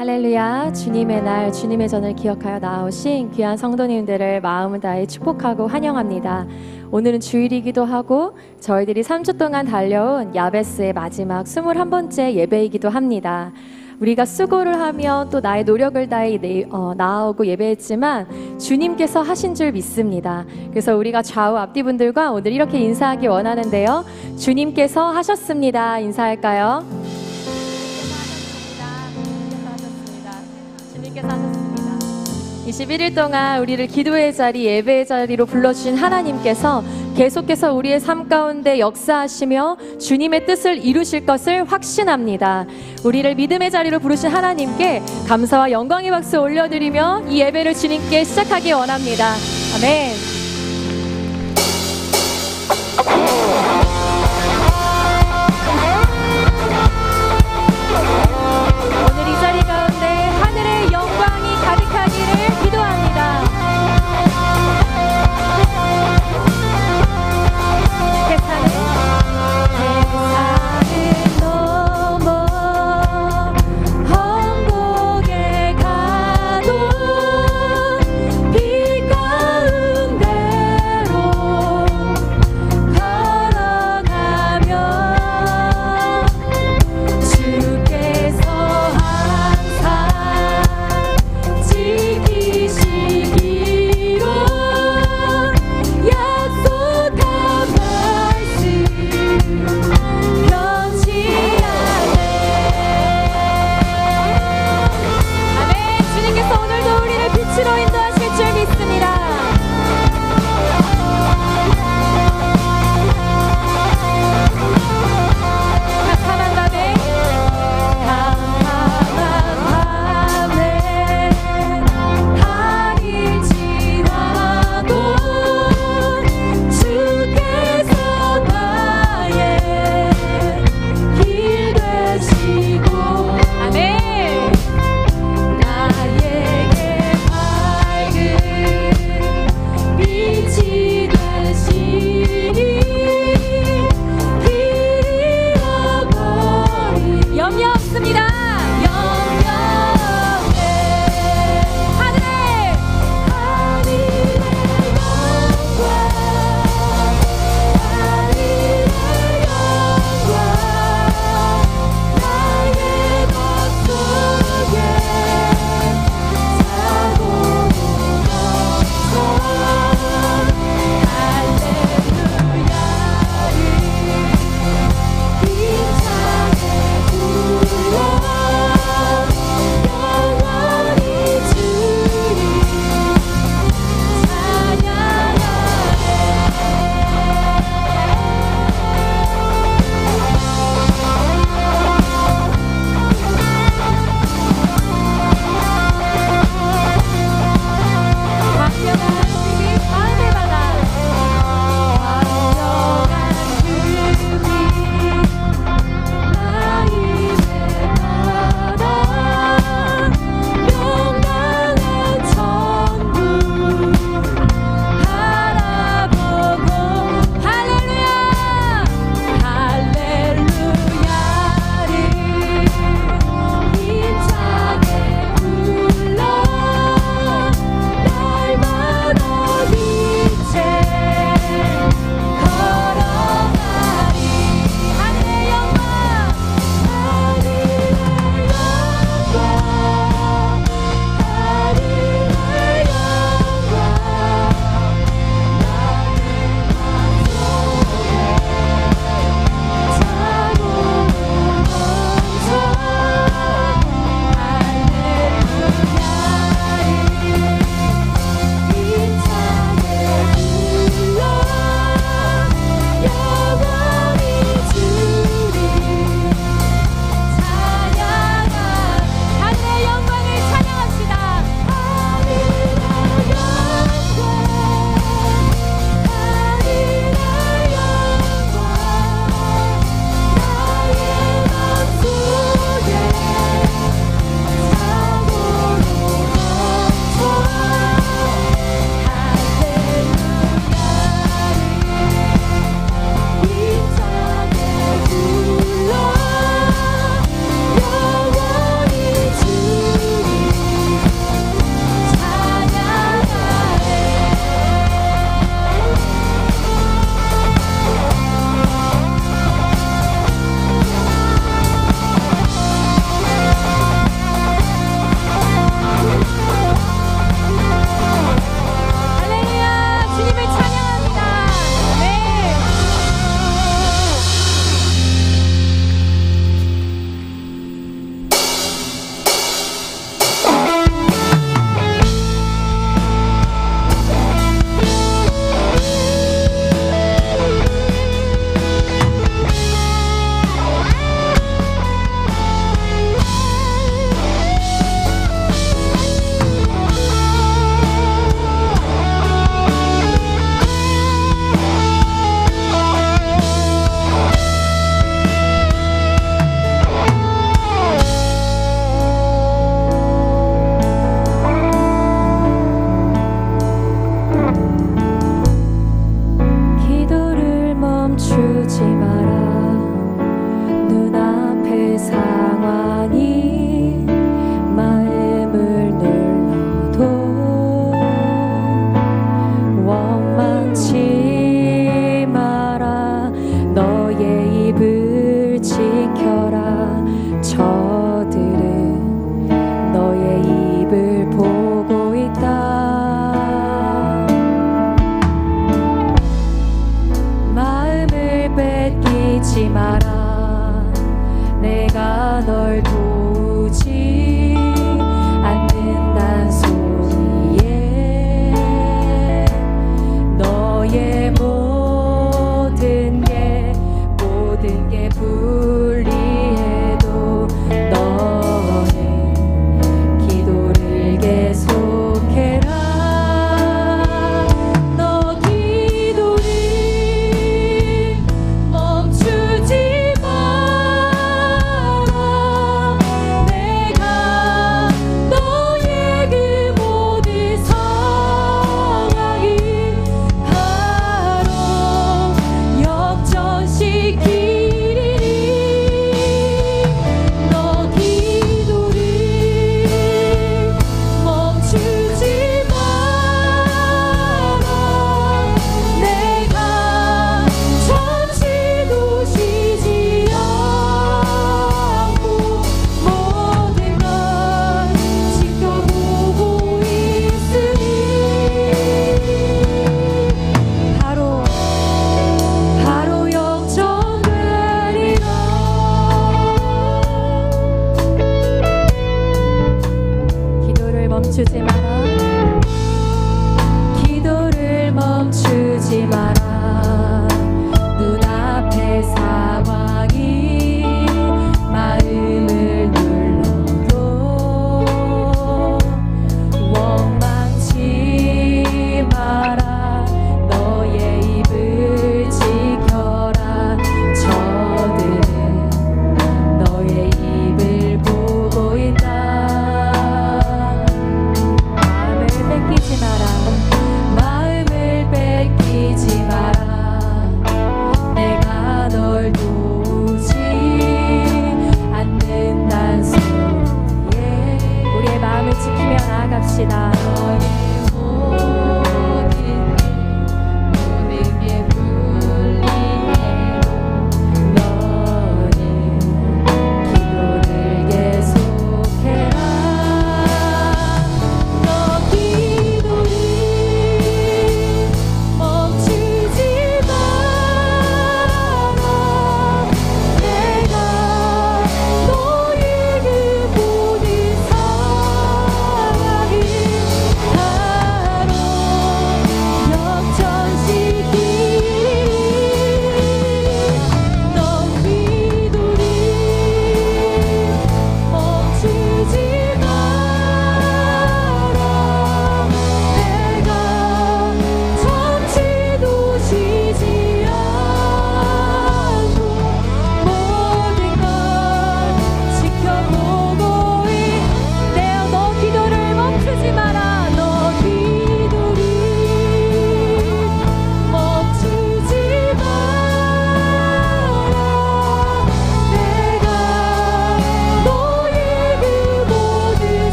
할렐루야. 주님의 날, 주님의 전을 기억하여 나오신 귀한 성도님들을 마음을 다해 축복하고 환영합니다. 오늘은 주일이기도 하고 저희들이 3주 동안 달려온 야베스의 마지막 21번째 예배이기도 합니다. 우리가 수고를 하며 또 나의 노력을 다해 나아오고 예배했지만 주님께서 하신 줄 믿습니다. 그래서 우리가 좌우 앞뒤 분들과 오늘 이렇게 인사하기 원하는데요. 주님께서 하셨습니다. 인사할까요? 주님께서 하셨습니다. 21일 동안 우리를 기도의 자리, 예배의 자리로 불러주신 하나님께서 계속해서 우리의 삶 가운데 역사하시며 주님의 뜻을 이루실 것을 확신합니다. 우리를 믿음의 자리로 부르신 하나님께 감사와 영광의 박수 올려드리며 이 예배를 주님께 시작하기 원합니다. 아멘. 오늘 이 자리 가운데 하늘의 영광이 가득하기를 기도합니다. 한국에 가도 빛 가운데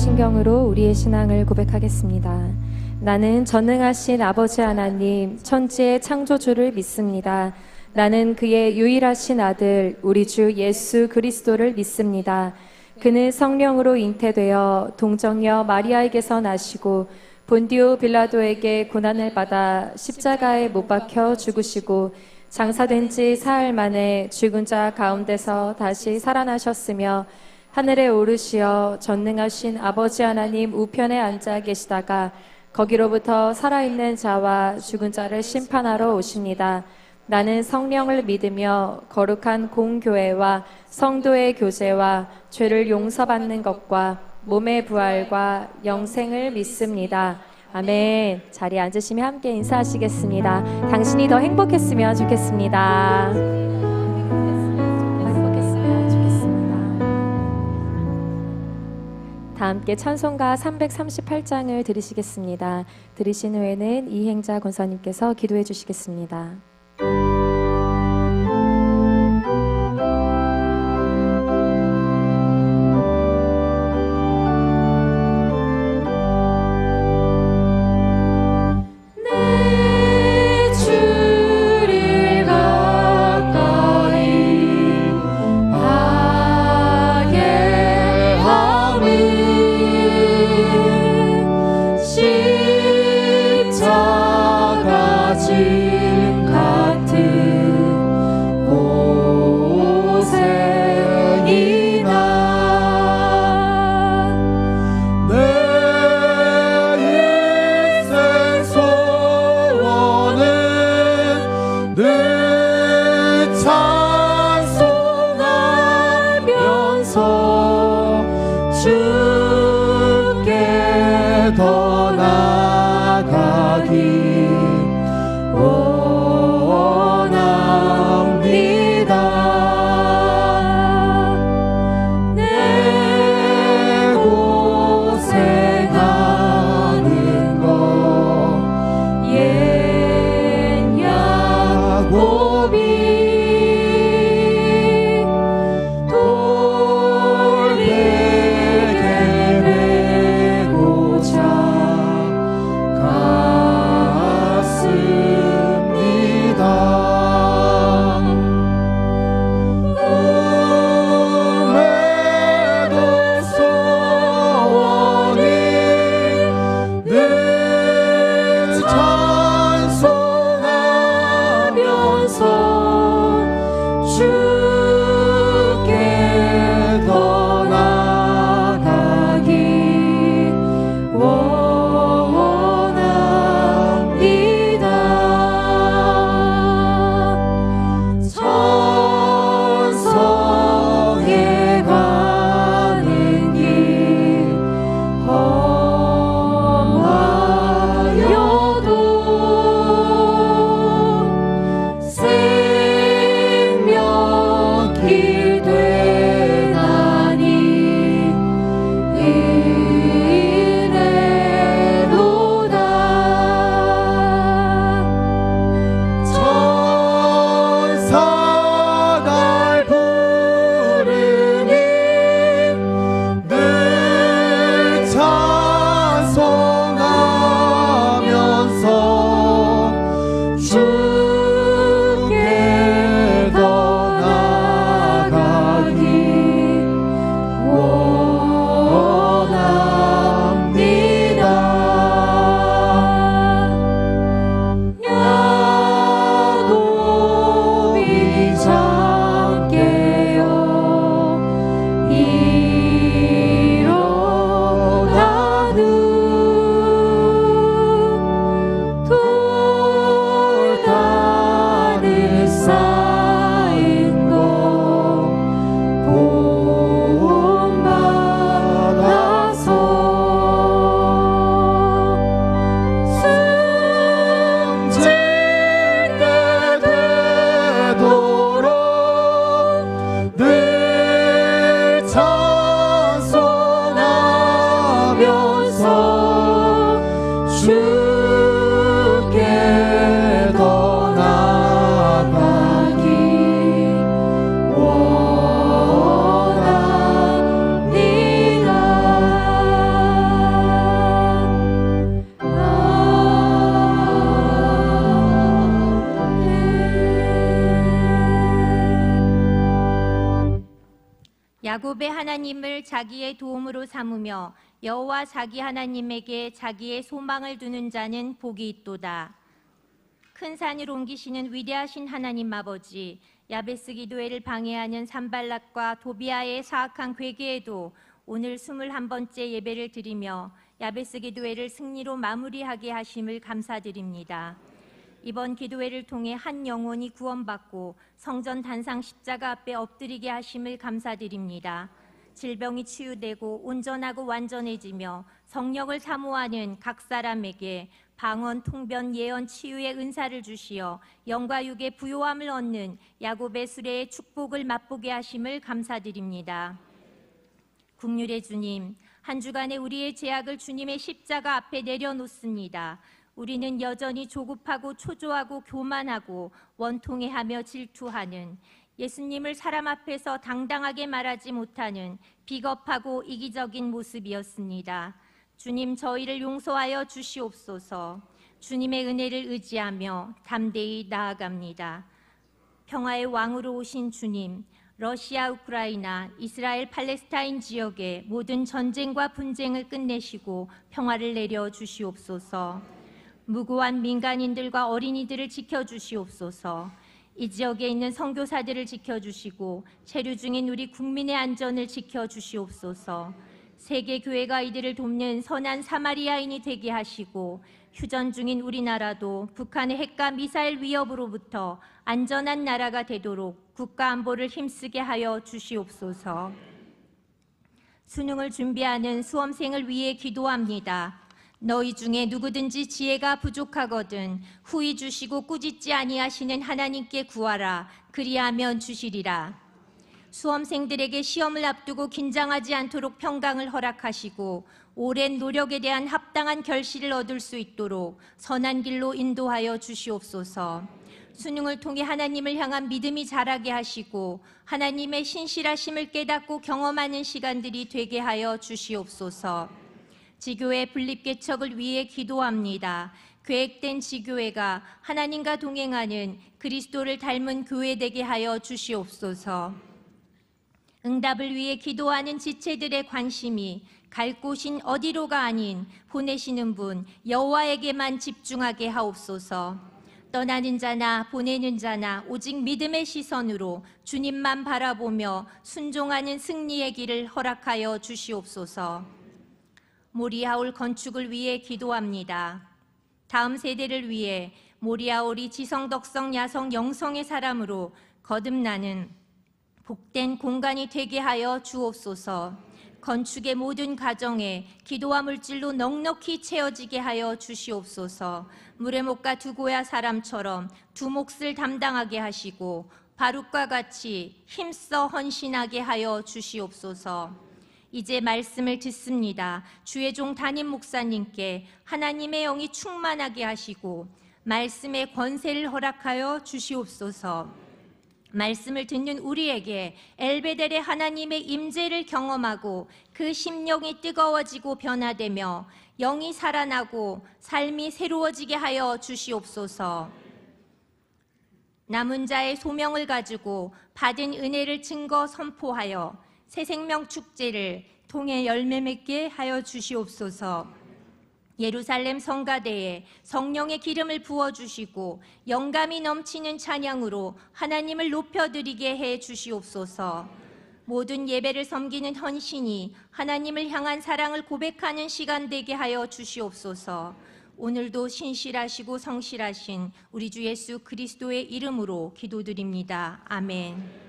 심경으로 우리의 신앙을 고백하겠습니다. 나는 전능하신 아버지 하나님, 천지의 창조주를 믿습니다. 나는 그의 유일하신 아들, 우리 주 예수 그리스도를 믿습니다. 그는 성령으로 잉태되어 동정녀 마리아에게서 나시고 본디오 빌라도에게 고난을 받아 십자가에 못 박혀 죽으시고 장사된 지 사흘 만에 죽은 자 가운데서 다시 살아나셨으며 하늘에 오르시어 전능하신 아버지 하나님 우편에 앉아 계시다가 거기로부터 살아있는 자와 죽은 자를 심판하러 오십니다. 나는 성령을 믿으며 거룩한 공교회와 성도의 교제와 죄를 용서받는 것과 몸의 부활과 영생을 믿습니다. 아멘. 자리에 앉으시며 함께 인사하시겠습니다. 당신이 더 행복했으면 좋겠습니다. 행복했으면 좋겠습니다. 다 함께 찬송가 338장을 들으시겠습니다. 들으신 후에는 이행자 권사님께서 기도해 주시겠습니다. 야곱의 하나님을 자기의 도움으로 삼으며 여호와 자기 하나님에게 자기의 소망을 두는 자는 복이 있도다. 큰 산을 옮기시는 위대하신 하나님 아버지, 야베스 기도회를 방해하는 산발락과 도비아의 사악한 괴계에도 오늘 21번째 예배를 드리며 야베스 기도회를 승리로 마무리하게 하심을 감사드립니다. 이번 기도회를 통해 한 영혼이 구원받고 성전 단상 십자가 앞에 엎드리게 하심을 감사드립니다. 질병이 치유되고 온전하고 완전해지며 성령을 사모하는 각 사람에게 방언, 통변, 예언, 치유의 은사를 주시어 영과 육의 부요함을 얻는 야곱의 수레의 축복을 맛보게 하심을 감사드립니다. 국률의 주님, 한 주간의 우리의 죄악을 주님의 십자가 앞에 내려놓습니다. 우리는 여전히 조급하고 초조하고 교만하고 원통해하며 질투하는, 예수님을 사람 앞에서 당당하게 말하지 못하는 비겁하고 이기적인 모습이었습니다. 주님, 저희를 용서하여 주시옵소서. 주님의 은혜를 의지하며 담대히 나아갑니다. 평화의 왕으로 오신 주님, 러시아, 우크라이나, 이스라엘, 팔레스타인 지역의 모든 전쟁과 분쟁을 끝내시고 평화를 내려 주시옵소서. 무고한 민간인들과 어린이들을 지켜주시옵소서. 이 지역에 있는 선교사들을 지켜주시고 체류 중인 우리 국민의 안전을 지켜주시옵소서. 세계 교회가 이들을 돕는 선한 사마리아인이 되게 하시고 휴전 중인 우리나라도 북한의 핵과 미사일 위협으로부터 안전한 나라가 되도록 국가 안보를 힘쓰게 하여 주시옵소서. 수능을 준비하는 수험생을 위해 기도합니다. 너희 중에 누구든지 지혜가 부족하거든 후히 주시고 꾸짖지 아니하시는 하나님께 구하라. 그리하면 주시리라. 수험생들에게 시험을 앞두고 긴장하지 않도록 평강을 허락하시고 오랜 노력에 대한 합당한 결실을 얻을 수 있도록 선한 길로 인도하여 주시옵소서. 수능을 통해 하나님을 향한 믿음이 자라게 하시고 하나님의 신실하심을 깨닫고 경험하는 시간들이 되게 하여 주시옵소서. 지교회 분립개척을 위해 기도합니다. 계획된 지교회가 하나님과 동행하는 그리스도를 닮은 교회 되게 하여 주시옵소서. 응답을 위해 기도하는 지체들의 관심이 갈 곳인 어디로가 아닌 보내시는 분 여호와에게만 집중하게 하옵소서. 떠나는 자나 보내는 자나 오직 믿음의 시선으로 주님만 바라보며 순종하는 승리의 길을 허락하여 주시옵소서. 모리아올 건축을 위해 기도합니다. 다음 세대를 위해 모리아올이 지성덕성 야성 영성의 사람으로 거듭나는 복된 공간이 되게 하여 주옵소서. 건축의 모든 과정에 기도와 물질로 넉넉히 채워지게 하여 주시옵소서. 물의 목과 두 고야 사람처럼 두 몫을 담당하게 하시고 바룩과 같이 힘써 헌신하게 하여 주시옵소서. 이제 말씀을 듣습니다. 주의 종 담임 목사님께 하나님의 영이 충만하게 하시고 말씀의 권세를 허락하여 주시옵소서. 말씀을 듣는 우리에게 엘베델의 하나님의 임재를 경험하고 그 심령이 뜨거워지고 변화되며 영이 살아나고 삶이 새로워지게 하여 주시옵소서. 남은 자의 소명을 가지고 받은 은혜를 증거 선포하여 새 생명 축제를 통해 열매 맺게 하여 주시옵소서. 예루살렘 성가대에 성령의 기름을 부어주시고 영감이 넘치는 찬양으로 하나님을 높여드리게 해 주시옵소서. 모든 예배를 섬기는 헌신이 하나님을 향한 사랑을 고백하는 시간 되게 하여 주시옵소서. 오늘도 신실하시고 성실하신 우리 주 예수 그리스도의 이름으로 기도드립니다. 아멘.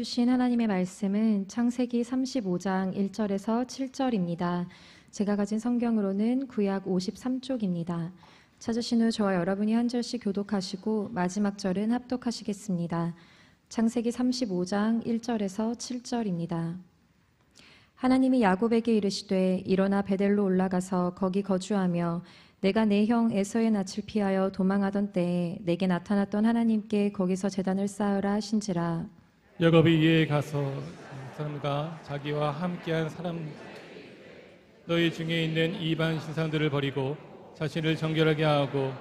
주신 하나님의 말씀은 창세기 35장 1절에서 7절입니다. 제가 가진 성경으로는 구약 53쪽입니다. 찾으신 후 저와 여러분이 한 절씩 교독하시고 마지막 절은 합독하시겠습니다. 창세기 35장 1절에서 7절입니다. 하나님이 야곱에게 이르시되 일어나 베델로 올라가서 거기 거주하며 내가 내 형 에서의 낯을 피하여 도망하던 때에 내게 나타났던 하나님께 거기서 제단을 쌓으라 하신지라. 야곱이 이에 가서 사람과 자기와 함께한 사람 너희 중에 있는 이방 신상들을 버리고 자신을 정결하게 하고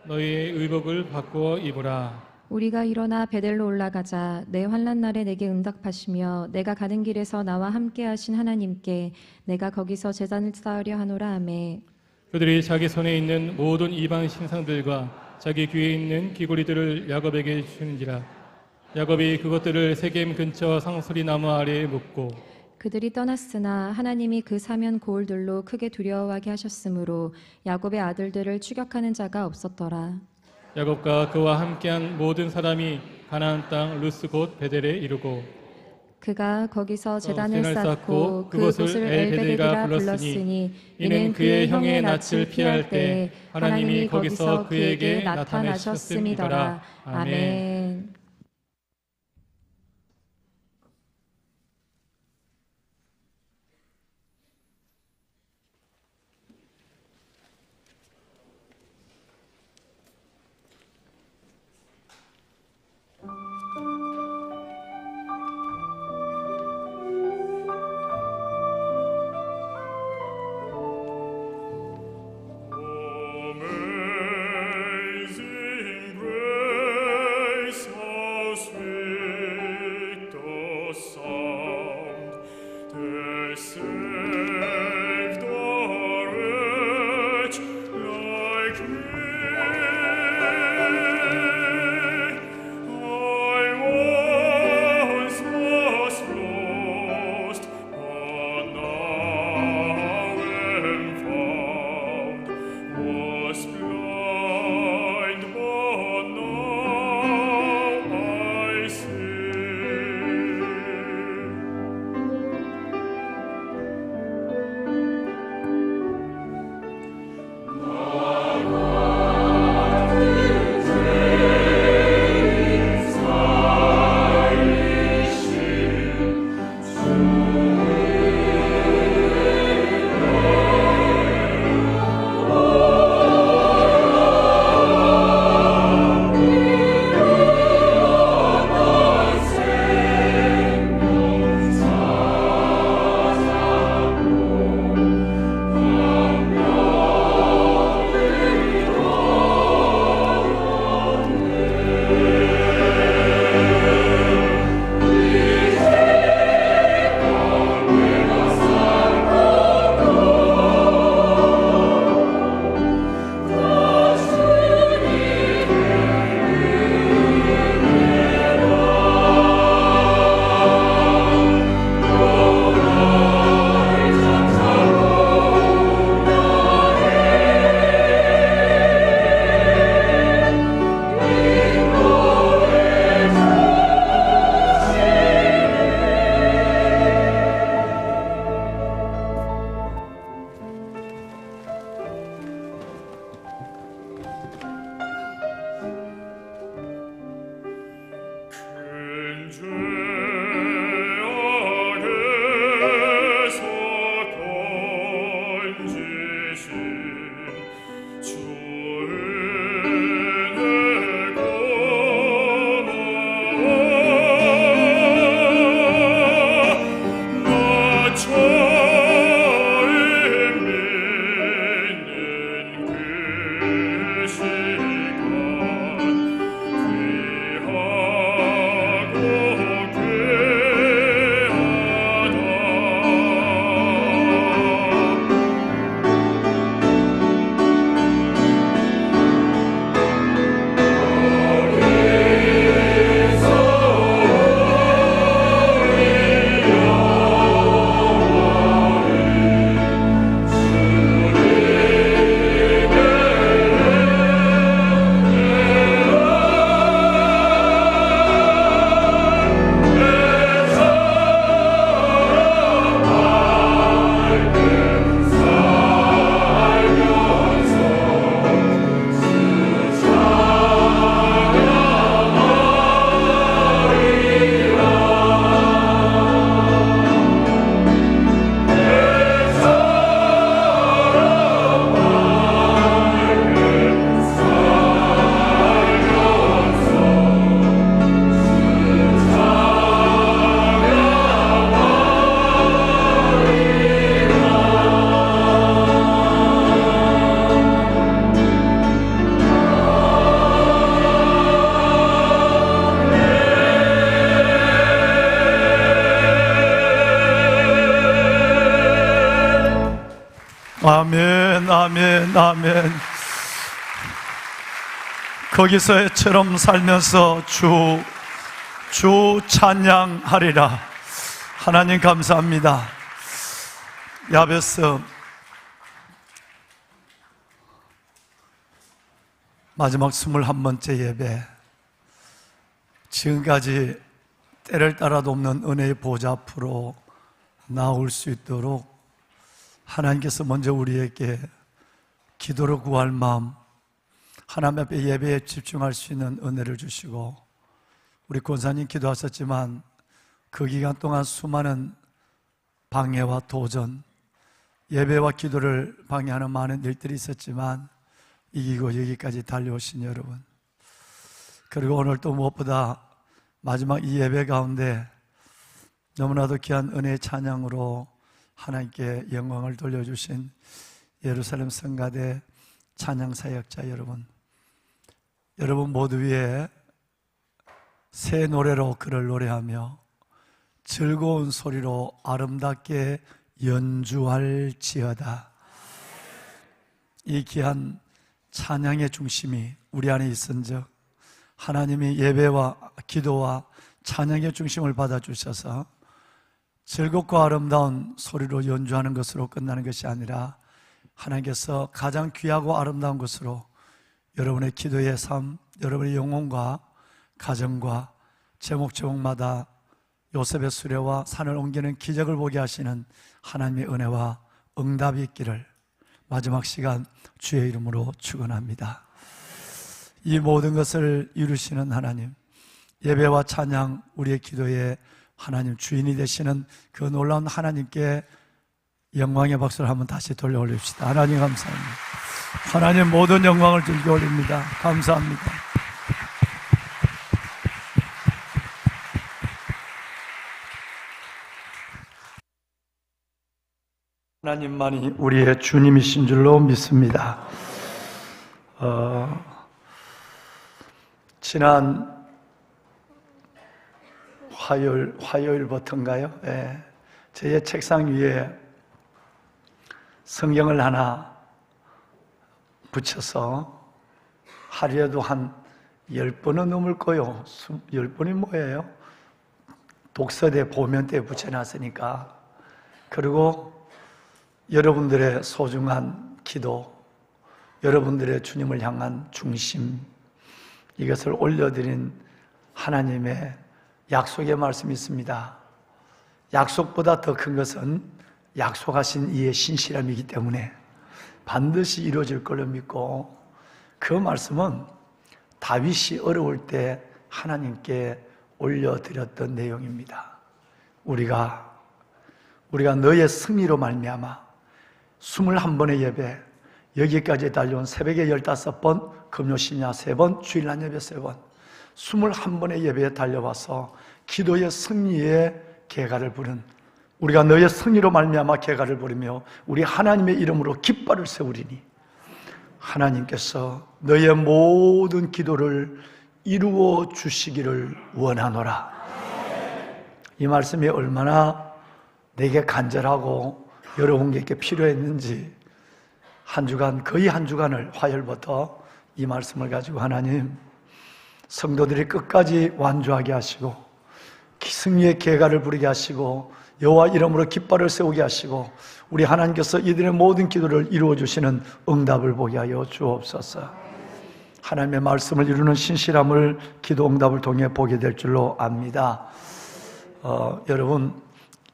너희의 의복을 바꾸어 입으라. 우리가 일어나 베델로 올라가자. 내 환난 날에 내게 응답하시며 내가 가는 길에서 나와 함께하신 하나님께 내가 거기서 제단을 쌓으려 하노라 하매. 그들이 자기 손에 있는 모든 이방 신상들과 자기 귀에 있는 귀고리들을 야곱에게 주는지라. 야곱이 그것들을 세겜 근처 상소리 나무 아래에 묻고 그들이 떠났으나 하나님이 그 사면 고을들로 크게 두려워하게 하셨으므로 야곱의 아들들을 추격하는 자가 없었더라. 야곱과 그와 함께한 모든 사람이 가나안 땅 루스 곧 베델에 이르고 그가 거기서 제단을 제단을 쌓고 쌓고 그곳을 엘베데리라 불렀으니 이는 그의 형의 낯을 피할 때 하나님이 거기서 그에게 나타나셨음이더라. 아멘. Amazing grace, how sweet the sound that saved a wretch like me. I once was lost, but now am found. Was blind, but now I see. 아멘, 아멘, 아멘. 거기서처럼 살면서 주 찬양하리라. 하나님 감사합니다. 야베스 마지막 21번째 예배, 지금까지 때를 따라도 없는 은혜의 보좌 앞으로 나올 수 있도록 하나님께서 먼저 우리에게 기도로 구할 마음, 하나님 앞에 예배에 집중할 수 있는 은혜를 주시고, 우리 권사님 기도하셨지만 그 기간 동안 수많은 방해와 도전, 예배와 기도를 방해하는 많은 일들이 있었지만 이기고 여기까지 달려오신 여러분, 그리고 오늘 또 무엇보다 마지막 이 예배 가운데 너무나도 귀한 은혜의 찬양으로 하나님께 영광을 돌려주신 예루살렘 성가대 찬양 사역자 여러분, 여러분 모두 위에 새 노래로 그를 노래하며 즐거운 소리로 아름답게 연주할지어다. 이 귀한 찬양의 중심이 우리 안에 있은즉 하나님이 예배와 기도와 찬양의 중심을 받아주셔서 즐겁고 아름다운 소리로 연주하는 것으로 끝나는 것이 아니라 하나님께서 가장 귀하고 아름다운 것으로 여러분의 기도의 삶, 여러분의 영혼과 가정과 제목마다 요셉의 수레와 산을 옮기는 기적을 보게 하시는 하나님의 은혜와 응답이 있기를 마지막 시간 주의 이름으로 축원합니다. 이 모든 것을 이루시는 하나님, 예배와 찬양, 우리의 기도에 하나님 주인이 되시는 그 놀라운 하나님께 영광의 박수를 한번 다시 돌려 올립시다. 하나님 감사합니다. 하나님 모든 영광을 들게 올립니다. 감사합니다. 하나님만이 우리의 주님이신 줄로 믿습니다. 지난 화요일부터인가요? 예, 제 책상 위에 성경을 하나 붙여서 하루에도 한 10번은 넘을 거요. 10번이 뭐예요? 독서대 보면대에 붙여놨으니까. 그리고 여러분들의 소중한 기도, 여러분들의 주님을 향한 중심, 이것을 올려드린 하나님의 약속의 말씀이 있습니다. 약속보다 더 큰 것은 약속하신 이의 신실함이기 때문에 반드시 이루어질 걸로 믿고, 그 말씀은 다윗이 어려울 때 하나님께 올려드렸던 내용입니다. 우리가 너의 승리로 말미암아 21번의 예배, 여기까지 달려온 새벽에 15번, 금요 심야 3번, 주일 날 예배 3번, 21번의 예배에 달려와서 기도의 승리의 개가를 부른, 우리가 너의 승리로 말미암아 개가를 부르며 우리 하나님의 이름으로 깃발을 세우리니 하나님께서 너의 모든 기도를 이루어 주시기를 원하노라. 이 말씀이 얼마나 내게 간절하고 여러분께 필요했는지, 거의 한 주간을 화요일부터 이 말씀을 가지고 하나님, 성도들이 끝까지 완주하게 하시고 승리의 개가를 부르게 하시고 여호와 이름으로 깃발을 세우게 하시고 우리 하나님께서 이들의 모든 기도를 이루어 주시는 응답을 보게 하여 주옵소서. 하나님의 말씀을 이루는 신실함을 기도 응답을 통해 보게 될 줄로 압니다. 여러분,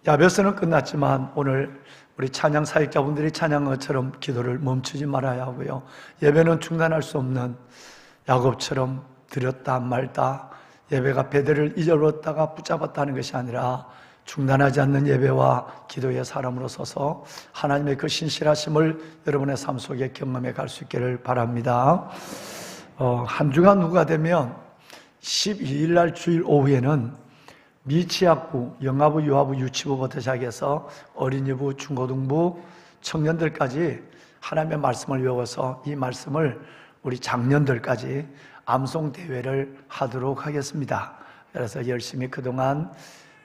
야베스는 끝났지만 오늘 우리 찬양 사역자분들이 찬양한 것처럼 기도를 멈추지 말아야 하고요, 예배는 중단할 수 없는 야곱처럼 드렸다 말다, 예배가 배대를 잊어버렸다가 붙잡았다 하는 것이 아니라 중단하지 않는 예배와 기도의 사람으로 서서 하나님의 그 신실하심을 여러분의 삶 속에 경험해 갈 수 있기를 바랍니다. 한 주간 후가 되면 12일 날 주일 오후에는 미취학부, 영아부, 유아부, 유치부부터 시작해서 어린이부, 중고등부, 청년들까지 하나님의 말씀을 외워서 이 말씀을 우리 장년들까지 암송대회를 하도록 하겠습니다. 그래서 열심히 그동안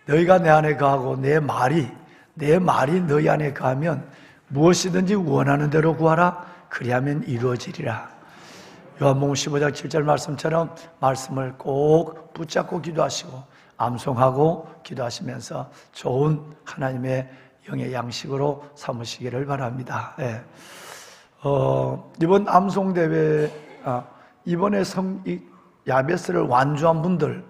너희가 내 안에 거하고 내 말이 너희 안에 거하면 무엇이든지 원하는 대로 구하라. 그리하면 이루어지리라. 요한복음 15장 7절 말씀처럼 말씀을 꼭 붙잡고 기도하시고 암송하고 기도하시면서 좋은 하나님의 영의 양식으로 삼으시기를 바랍니다. 예. 이번 암송대회, 이번에 야베스를 완주한 분들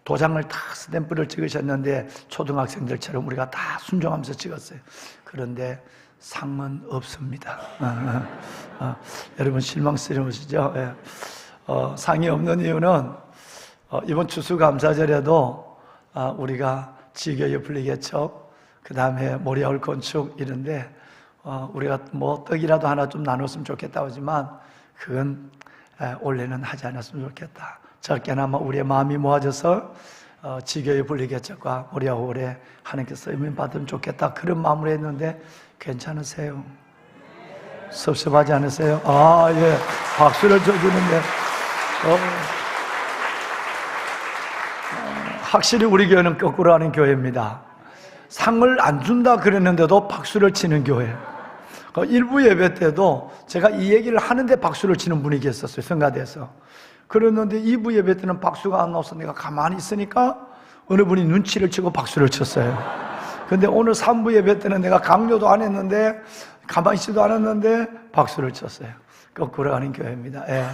도장을 다 스탬프를 찍으셨는데 초등학생들처럼 우리가 다 순종하면서 찍었어요. 그런데 상은 없습니다. 여러분 실망스러우시죠? 예. 상이 없는 이유는 이번 추수감사절에도 우리가 지교회 분리개척, 그 다음에 모리아울 건축 이런데 우리가 뭐 떡이라도 하나 좀 나눴으면 좋겠다고 하지만 그건 올해는 하지 않았으면 좋겠다. 적게나마 우리의 마음이 모아져서 지교회 분리개척과 모리아울에 하나님께서 쓰임 받으면 좋겠다. 그런 마음으로 했는데 괜찮으세요? 섭섭하지 않으세요? 예. 박수를 쳐주는데 확실히 우리 교회는 거꾸로 하는 교회입니다. 상을 안 준다 그랬는데도 박수를 치는 교회. 일부 예배 때도 제가 이 얘기를 하는데 박수를 치는 분이 계셨어요. 성가대에서. 그랬는데 2부 예배 때는 박수가 안 나와서 내가 가만히 있으니까 어느 분이 눈치를 채고 박수를 쳤어요. 근데 오늘 3부 예배 때는 내가 강요도 안 했는데 가만히 있지도 않았는데 박수를 쳤어요. 거꾸로 가는 교회입니다. 예.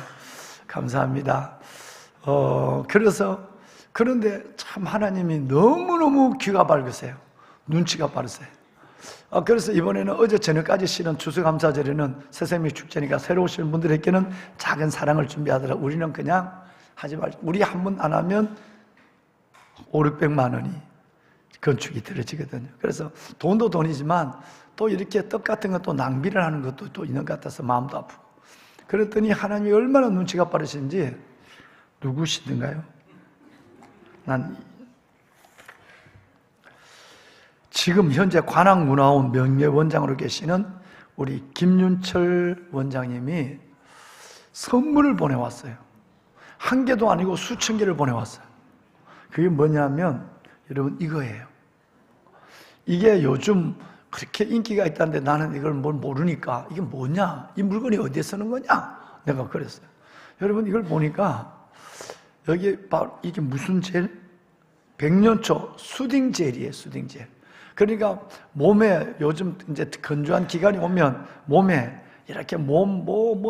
감사합니다. 그런데 참 하나님이 너무너무 귀가 밝으세요. 눈치가 빠르세요. 그래서 이번에는 어제 저녁까지 쉬는 추수감사절에는 새생명 축제니까 새로 오시는 분들에게는 작은 사랑을 준비하더라. 우리는 그냥 하지 말자. 우리 한 번 안 하면 500~600만 원이 건축이 들어지거든요. 그래서 돈도 돈이지만 또 이렇게 떡 같은 것도 낭비를 하는 것도 또 있는 것 같아서 마음도 아프고. 그랬더니 하나님이 얼마나 눈치가 빠르신지 누구시든가요? 지금 현재 관악문화원 명예원장으로 계시는 우리 김윤철 원장님이 선물을 보내왔어요. 한 개도 아니고 수천 개를 보내왔어요. 그게 뭐냐면 여러분 이거예요. 이게 요즘 그렇게 인기가 있다는데 나는 이걸 뭘 모르니까 이게 뭐냐? 이 물건이 어디에 쓰는 거냐? 내가 그랬어요. 여러분 이걸 보니까 여기 바로 이게 무슨 젤? 백년초 수딩 젤이에요. 수딩 젤. 그러니까 몸에 요즘 이제 건조한 기간이 오면 몸에 이렇게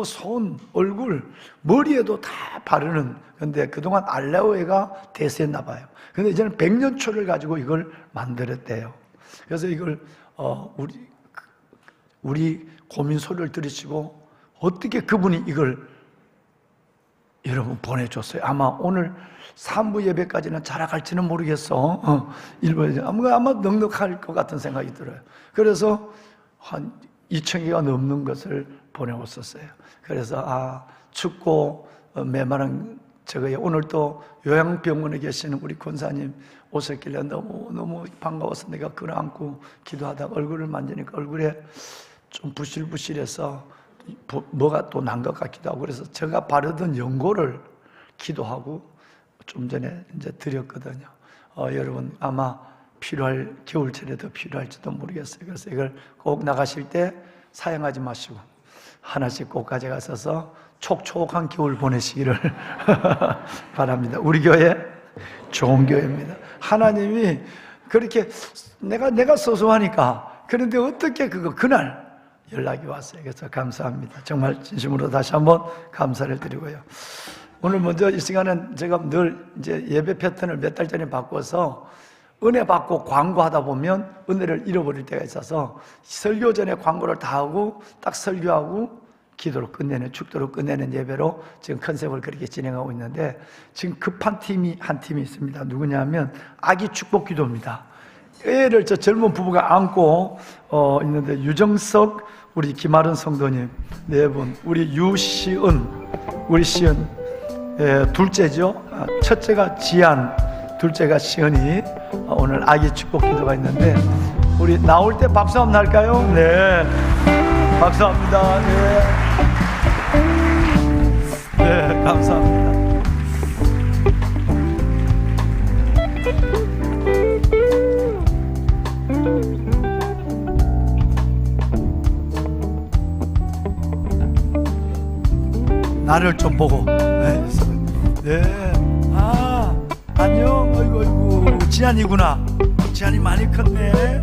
손, 얼굴, 머리에도 다 바르는. 근데 그동안 알로에가 대세였나 봐요. 근데 이제는 백년초를 가지고 이걸 만들었대요. 그래서 이걸 우리 고민 소리를 들으시고 어떻게 그분이 이걸 여러분 보내줬어요. 아마 오늘 3부 예배까지는 자라갈지는 모르겠어. 1부 아마 넉넉할 것 같은 생각이 들어요. 그래서 한 2,000개가 넘는 것을 보내왔었어요. 그래서 춥고 메마른 저거에 오늘 또 요양병원에 계시는 우리 권사님 오셨길래 너무 반가워서 내가 끌어안고 기도하다가 얼굴을 만지니까 얼굴에 좀 부실부실해서 뭐가 또 난 것 같기도 하고 그래서 제가 바르던 연고를 기도하고 좀 전에 이제 드렸거든요. 여러분 아마 필요할 겨울철에도 필요할지도 모르겠어요. 그래서 이걸 꼭 나가실 때 사용하지 마시고 하나씩 꼭 가져가셔서 촉촉한 겨울 보내시기를 바랍니다. 우리 교회 좋은 교회입니다. 하나님이 그렇게 내가 소소하니까 그런데 어떻게 그날 연락이 왔어요. 그래서 감사합니다. 정말 진심으로 다시 한번 감사를 드리고요. 오늘 먼저 이 시간은 제가 늘 이제 예배 패턴을 몇 달 전에 바꿔서 은혜 받고 광고하다 보면 은혜를 잃어버릴 때가 있어서 설교 전에 광고를 다 하고 딱 설교하고 기도로 끝내는, 축도로 끝내는 예배로 지금 컨셉을 그렇게 진행하고 있는데 지금 급한 한 팀이 있습니다. 누구냐면 아기 축복 기도입니다. 애를 저 젊은 부부가 안고 있는데 유정석, 우리 김아른 성도님 네 분, 우리 유시은, 우리 시은 둘째죠. 첫째가 지안, 둘째가 시은이 오늘 아기 축복 기도가 있는데 우리 나올 때 박수 한번 할까요? 네, 박수합니다. 네, 감사합니다. 나를 좀 보고. 네. 안녕. 아이고 지안이구나. 지안이 많이 컸네.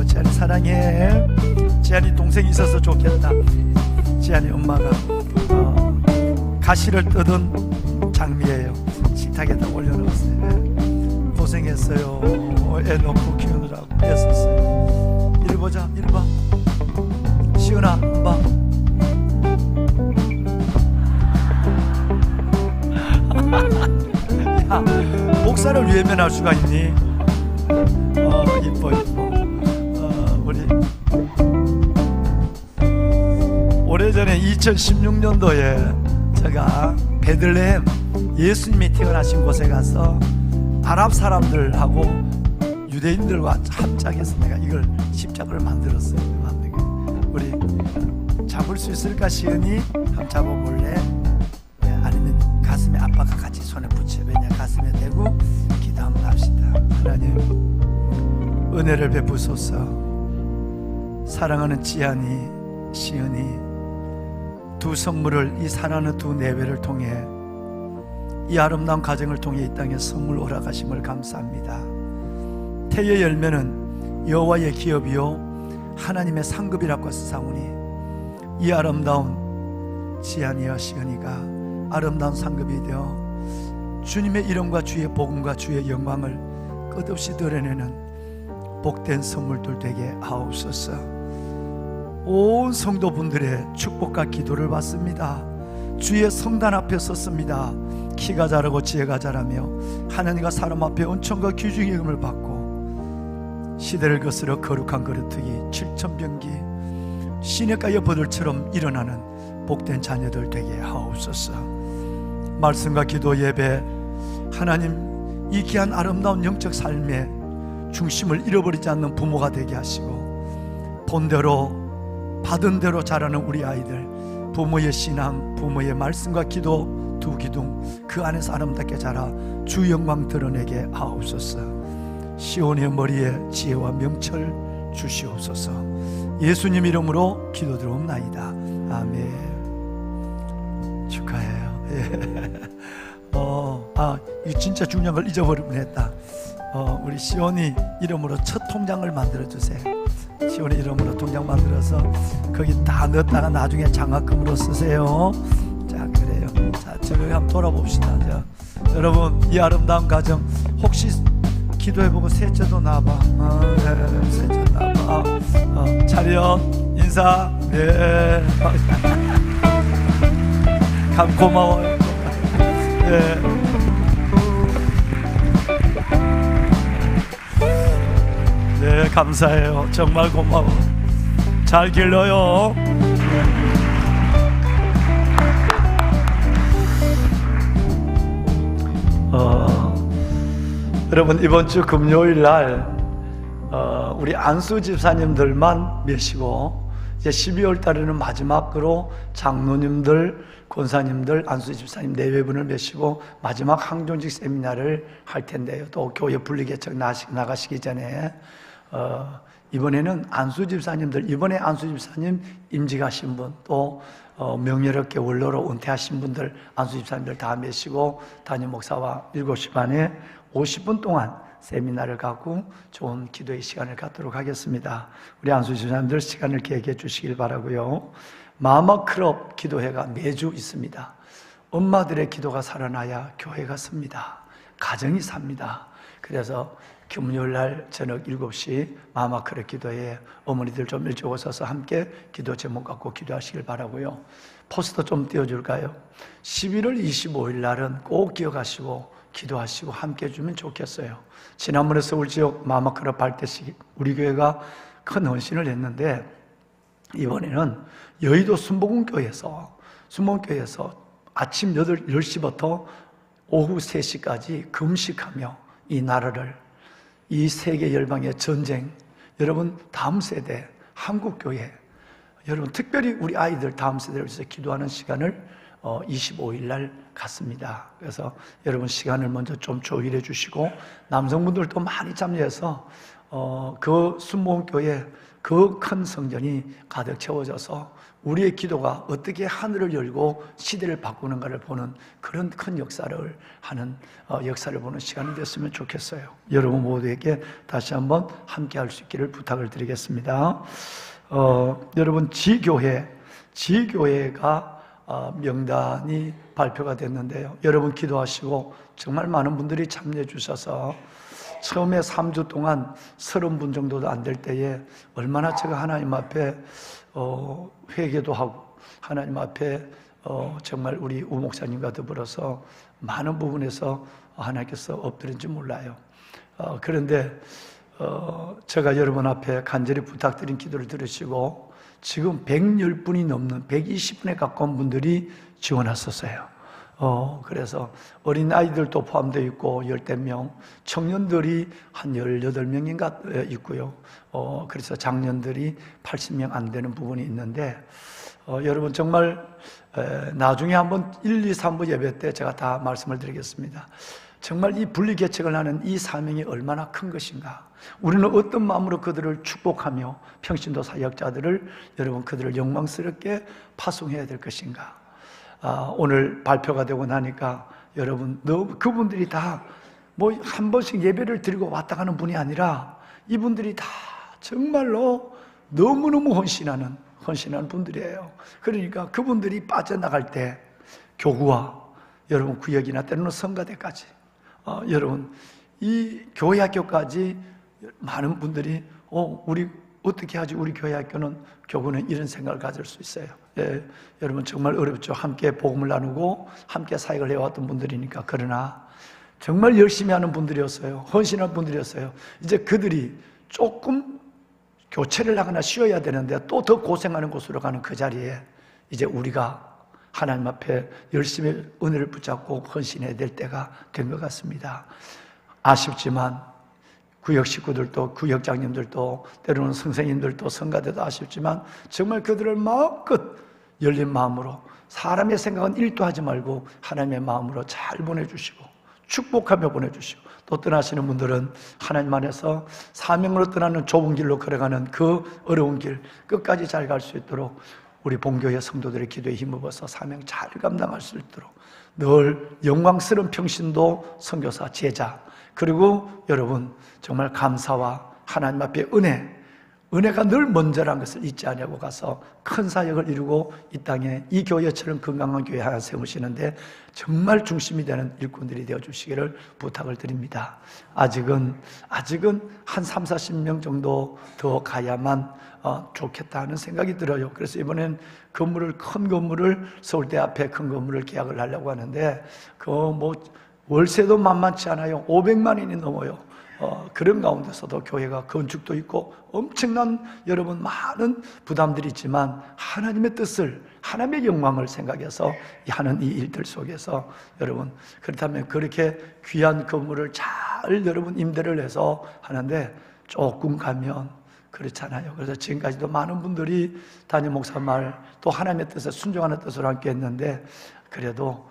지안이 사랑해. 지안이 동생이 있어서 좋겠다. 지안이 엄마가 가시를 뜯은 장미예요. 식탁에다 올려놓았어요. 고생했어요. 애 놓고 키우느라고 애썼어요. 이리 보자. 이리 봐. 시은아 봐. 야, 목사를 외면할 수가 있니? 이뻐. 우리 오래전에 2016년도에 제가 베들레헴 예수님이 태어나신 곳에 가서 아랍 사람들하고 유대인들과 합작해서 내가 이걸 십자가를 만들었어요. 우리 잡을 수 있을까 시은이? 한번 잡아볼래? 네, 아니면 가슴에 아빠가 같이 손에 붙여. 왜냐 가슴에 대고 기도 한번 합시다. 하나님 은혜를 베푸소서. 사랑하는 지안이 시은이 두 성물을 이 사랑하는 두 내외를 통해 이 아름다운 가정을 통해 이 땅에 선물 허락하심을 감사합니다. 태의 열매는 여호와의 기업이요 하나님의 상급이라고 사사오니 이 아름다운 지안이와 시은이가 아름다운 상급이 되어 주님의 이름과 주의 복음과 주의 영광을 끝없이 드러내는 복된 선물들 되게 하옵소서. 온 성도분들의 축복과 기도를 받습니다. 주의 성단 앞에 섰습니다. 키가 자라고 지혜가 자라며 하나님과 사람 앞에 은총과 귀중의 은을 받고 시대를 거스러 거룩한 거루뜨기 7,000병기 시냇가의 버들처럼 일어나는 복된 자녀들 되게 하옵소서. 말씀과 기도 예배 하나님 이 귀한 아름다운 영적 삶의 중심을 잃어버리지 않는 부모가 되게 하시고 본대로 받은 대로 자라는 우리 아이들 부모의 신앙 부모의 말씀과 기도 두 기둥 그 안에서 아름답게 자라 주 영광 드러내게 하옵소서. 시온의 머리에 지혜와 명철 주시옵소서. 예수님 이름으로 기도드리옵나이다. 아멘. 축하해요. 이 진짜 중요한 걸 잊어버리면 했다. 우리 시온이 이름으로 첫 통장을 만들어 주세요. 시온이 이름으로 통장 만들어서 거기 다 넣었다가 나중에 장학금으로 쓰세요. 자, 그래요. 자, 저기 한번 돌아봅시다. 자, 여러분 이 아름다운 가정 혹시 기도해보고 셋째도 나와봐. 네, 셋째 나와봐. 차렷 인사. 네. 감 고마워요. 네. 네, 감사해요. 정말 고마워. 잘 길러요. 여러분 이번 주 금요일 날 우리 안수 집사님들만 메시고 이제 12월 달에는 마지막으로 장로님들, 권사님들, 안수 집사님 4분을 메시고 마지막 항존직 세미나를 할 텐데요. 또 교회 분리개척 나가시기 전에 이번에는 안수 집사님들, 이번에 안수 집사님 임직하신 분, 또 명예롭게 원로로 은퇴하신 분들, 안수 집사님들 다 메시고 담임 목사와 7시 반에 50분 동안 세미나를 갖고 좋은 기도의 시간을 갖도록 하겠습니다. 우리 안수 집사님들 시간을 계획해 주시길 바라고요. 마마크롭 기도회가 매주 있습니다. 엄마들의 기도가 살아나야 교회가 섭니다. 가정이 삽니다. 그래서 금요일날 저녁 7시 마마크롭 기도회에 어머니들 좀 일찍 오셔서 함께 기도 제목 갖고 기도하시길 바라고요. 포스터 좀 띄워줄까요? 11월 25일 날은 꼭 기억하시고 기도하시고 함께 해주면 좋겠어요. 지난번에 서울지역 마마크롭 발대식 우리 교회가 큰 헌신을 했는데 이번에는 여의도 순복음교회에서 아침 10시부터 오후 3시까지 금식하며 이 나라를, 이 세계 열방의 전쟁, 여러분 다음 세대 한국교회, 여러분 특별히 우리 아이들 다음 세대를 위해서 기도하는 시간을 25일 날 갖습니다. 그래서 여러분 시간을 먼저 좀 조율해 주시고 남성분들도 많이 참여해서 그 순복음교회 그 큰 성전이 가득 채워져서 우리의 기도가 어떻게 하늘을 열고 시대를 바꾸는가를 보는 그런 큰 역사를 하는 역사를 보는 시간이 됐으면 좋겠어요. 여러분 모두에게 다시 한번 함께 할 수 있기를 부탁을 드리겠습니다. 여러분 지교회가 명단이 발표가 됐는데요. 여러분 기도하시고 정말 많은 분들이 참여해 주셔서 처음에 3주 동안 30분 정도도 안 될 때에 얼마나 제가 하나님 앞에 회개도 하고 하나님 앞에 정말 우리 우 목사님과 더불어서 많은 부분에서 하나님께서 엎드린지 몰라요. 그런데 제가 여러분 앞에 간절히 부탁드린 기도를 들으시고 지금 110분이 넘는 120분에 가까운 분들이 지원하셨어요. 그래서 어린 아이들도 포함되어 있고 10명, 청년들이 한 18명인가 있고요. 그래서 장년들이 80명 안 되는 부분이 있는데 여러분 정말 나중에 한번 1, 2, 3부 예배 때 제가 다 말씀을 드리겠습니다. 정말 이 분리개척을 하는 이 사명이 얼마나 큰 것인가, 우리는 어떤 마음으로 그들을 축복하며 평신도 사역자들을 여러분 그들을 영광스럽게 파송해야 될 것인가. 오늘 발표가 되고 나니까 여러분 그분들이 다 뭐 한 번씩 예배를 드리고 왔다 가는 분이 아니라 이분들이 다 정말로 너무너무 헌신하는 분들이에요. 그러니까 그분들이 빠져나갈 때 교구와 여러분 구역이나 때로는 성가대까지 여러분 이 교회 학교까지 많은 분들이 우리 어떻게 하지? 우리 교회 학교는 교구는 이런 생각을 가질 수 있어요. 여러분 정말 어렵죠. 함께 복음을 나누고 함께 사역을 해왔던 분들이니까. 그러나 정말 열심히 하는 분들이었어요. 헌신한 분들이었어요. 이제 그들이 조금 교체를 하거나 쉬어야 되는데 또 더 고생하는 곳으로 가는 그 자리에 이제 우리가 하나님 앞에 열심히 은혜를 붙잡고 헌신해야 될 때가 된 것 같습니다. 아쉽지만 구역 식구들도 구역장님들도 때로는 선생님들도 성가대도 아쉽지만 정말 그들을 마음껏 열린 마음으로 사람의 생각은 1도 하지 말고 하나님의 마음으로 잘 보내주시고 축복하며 보내주시고 또 떠나시는 분들은 하나님 안에서 사명으로 떠나는 좁은 길로 걸어가는 그 어려운 길 끝까지 잘 갈 수 있도록 우리 본교회 성도들의 기도에 힘입어서 사명 잘 감당할 수 있도록 늘 영광스러운 평신도 선교사 제자 그리고 여러분 정말 감사와 하나님 앞에 은혜가 늘 먼저라는 것을 잊지 않고 가서 큰 사역을 이루고 이 땅에 이 교회처럼 건강한 교회 하나 세우시는데 정말 중심이 되는 일꾼들이 되어주시기를 부탁을 드립니다. 아직은 한 3, 40명 정도 더 가야만 좋겠다 하는 생각이 들어요. 그래서 이번엔 큰 건물을 서울대 앞에 큰 건물을 계약을 하려고 하는데 월세도 만만치 않아요. 500만 원이 넘어요. 그런 가운데서도 교회가 건축도 있고 엄청난 여러분 많은 부담들이 있지만 하나님의 뜻을 하나님의 영광을 생각해서 하는 이 일들 속에서 여러분 그렇다면 그렇게 귀한 건물을 잘 여러분 임대를 해서 하는데 조금 가면 그렇잖아요. 그래서 지금까지도 많은 분들이 담임 목사 말 또 하나님의 뜻에 순종하는 뜻으로 함께 했는데 그래도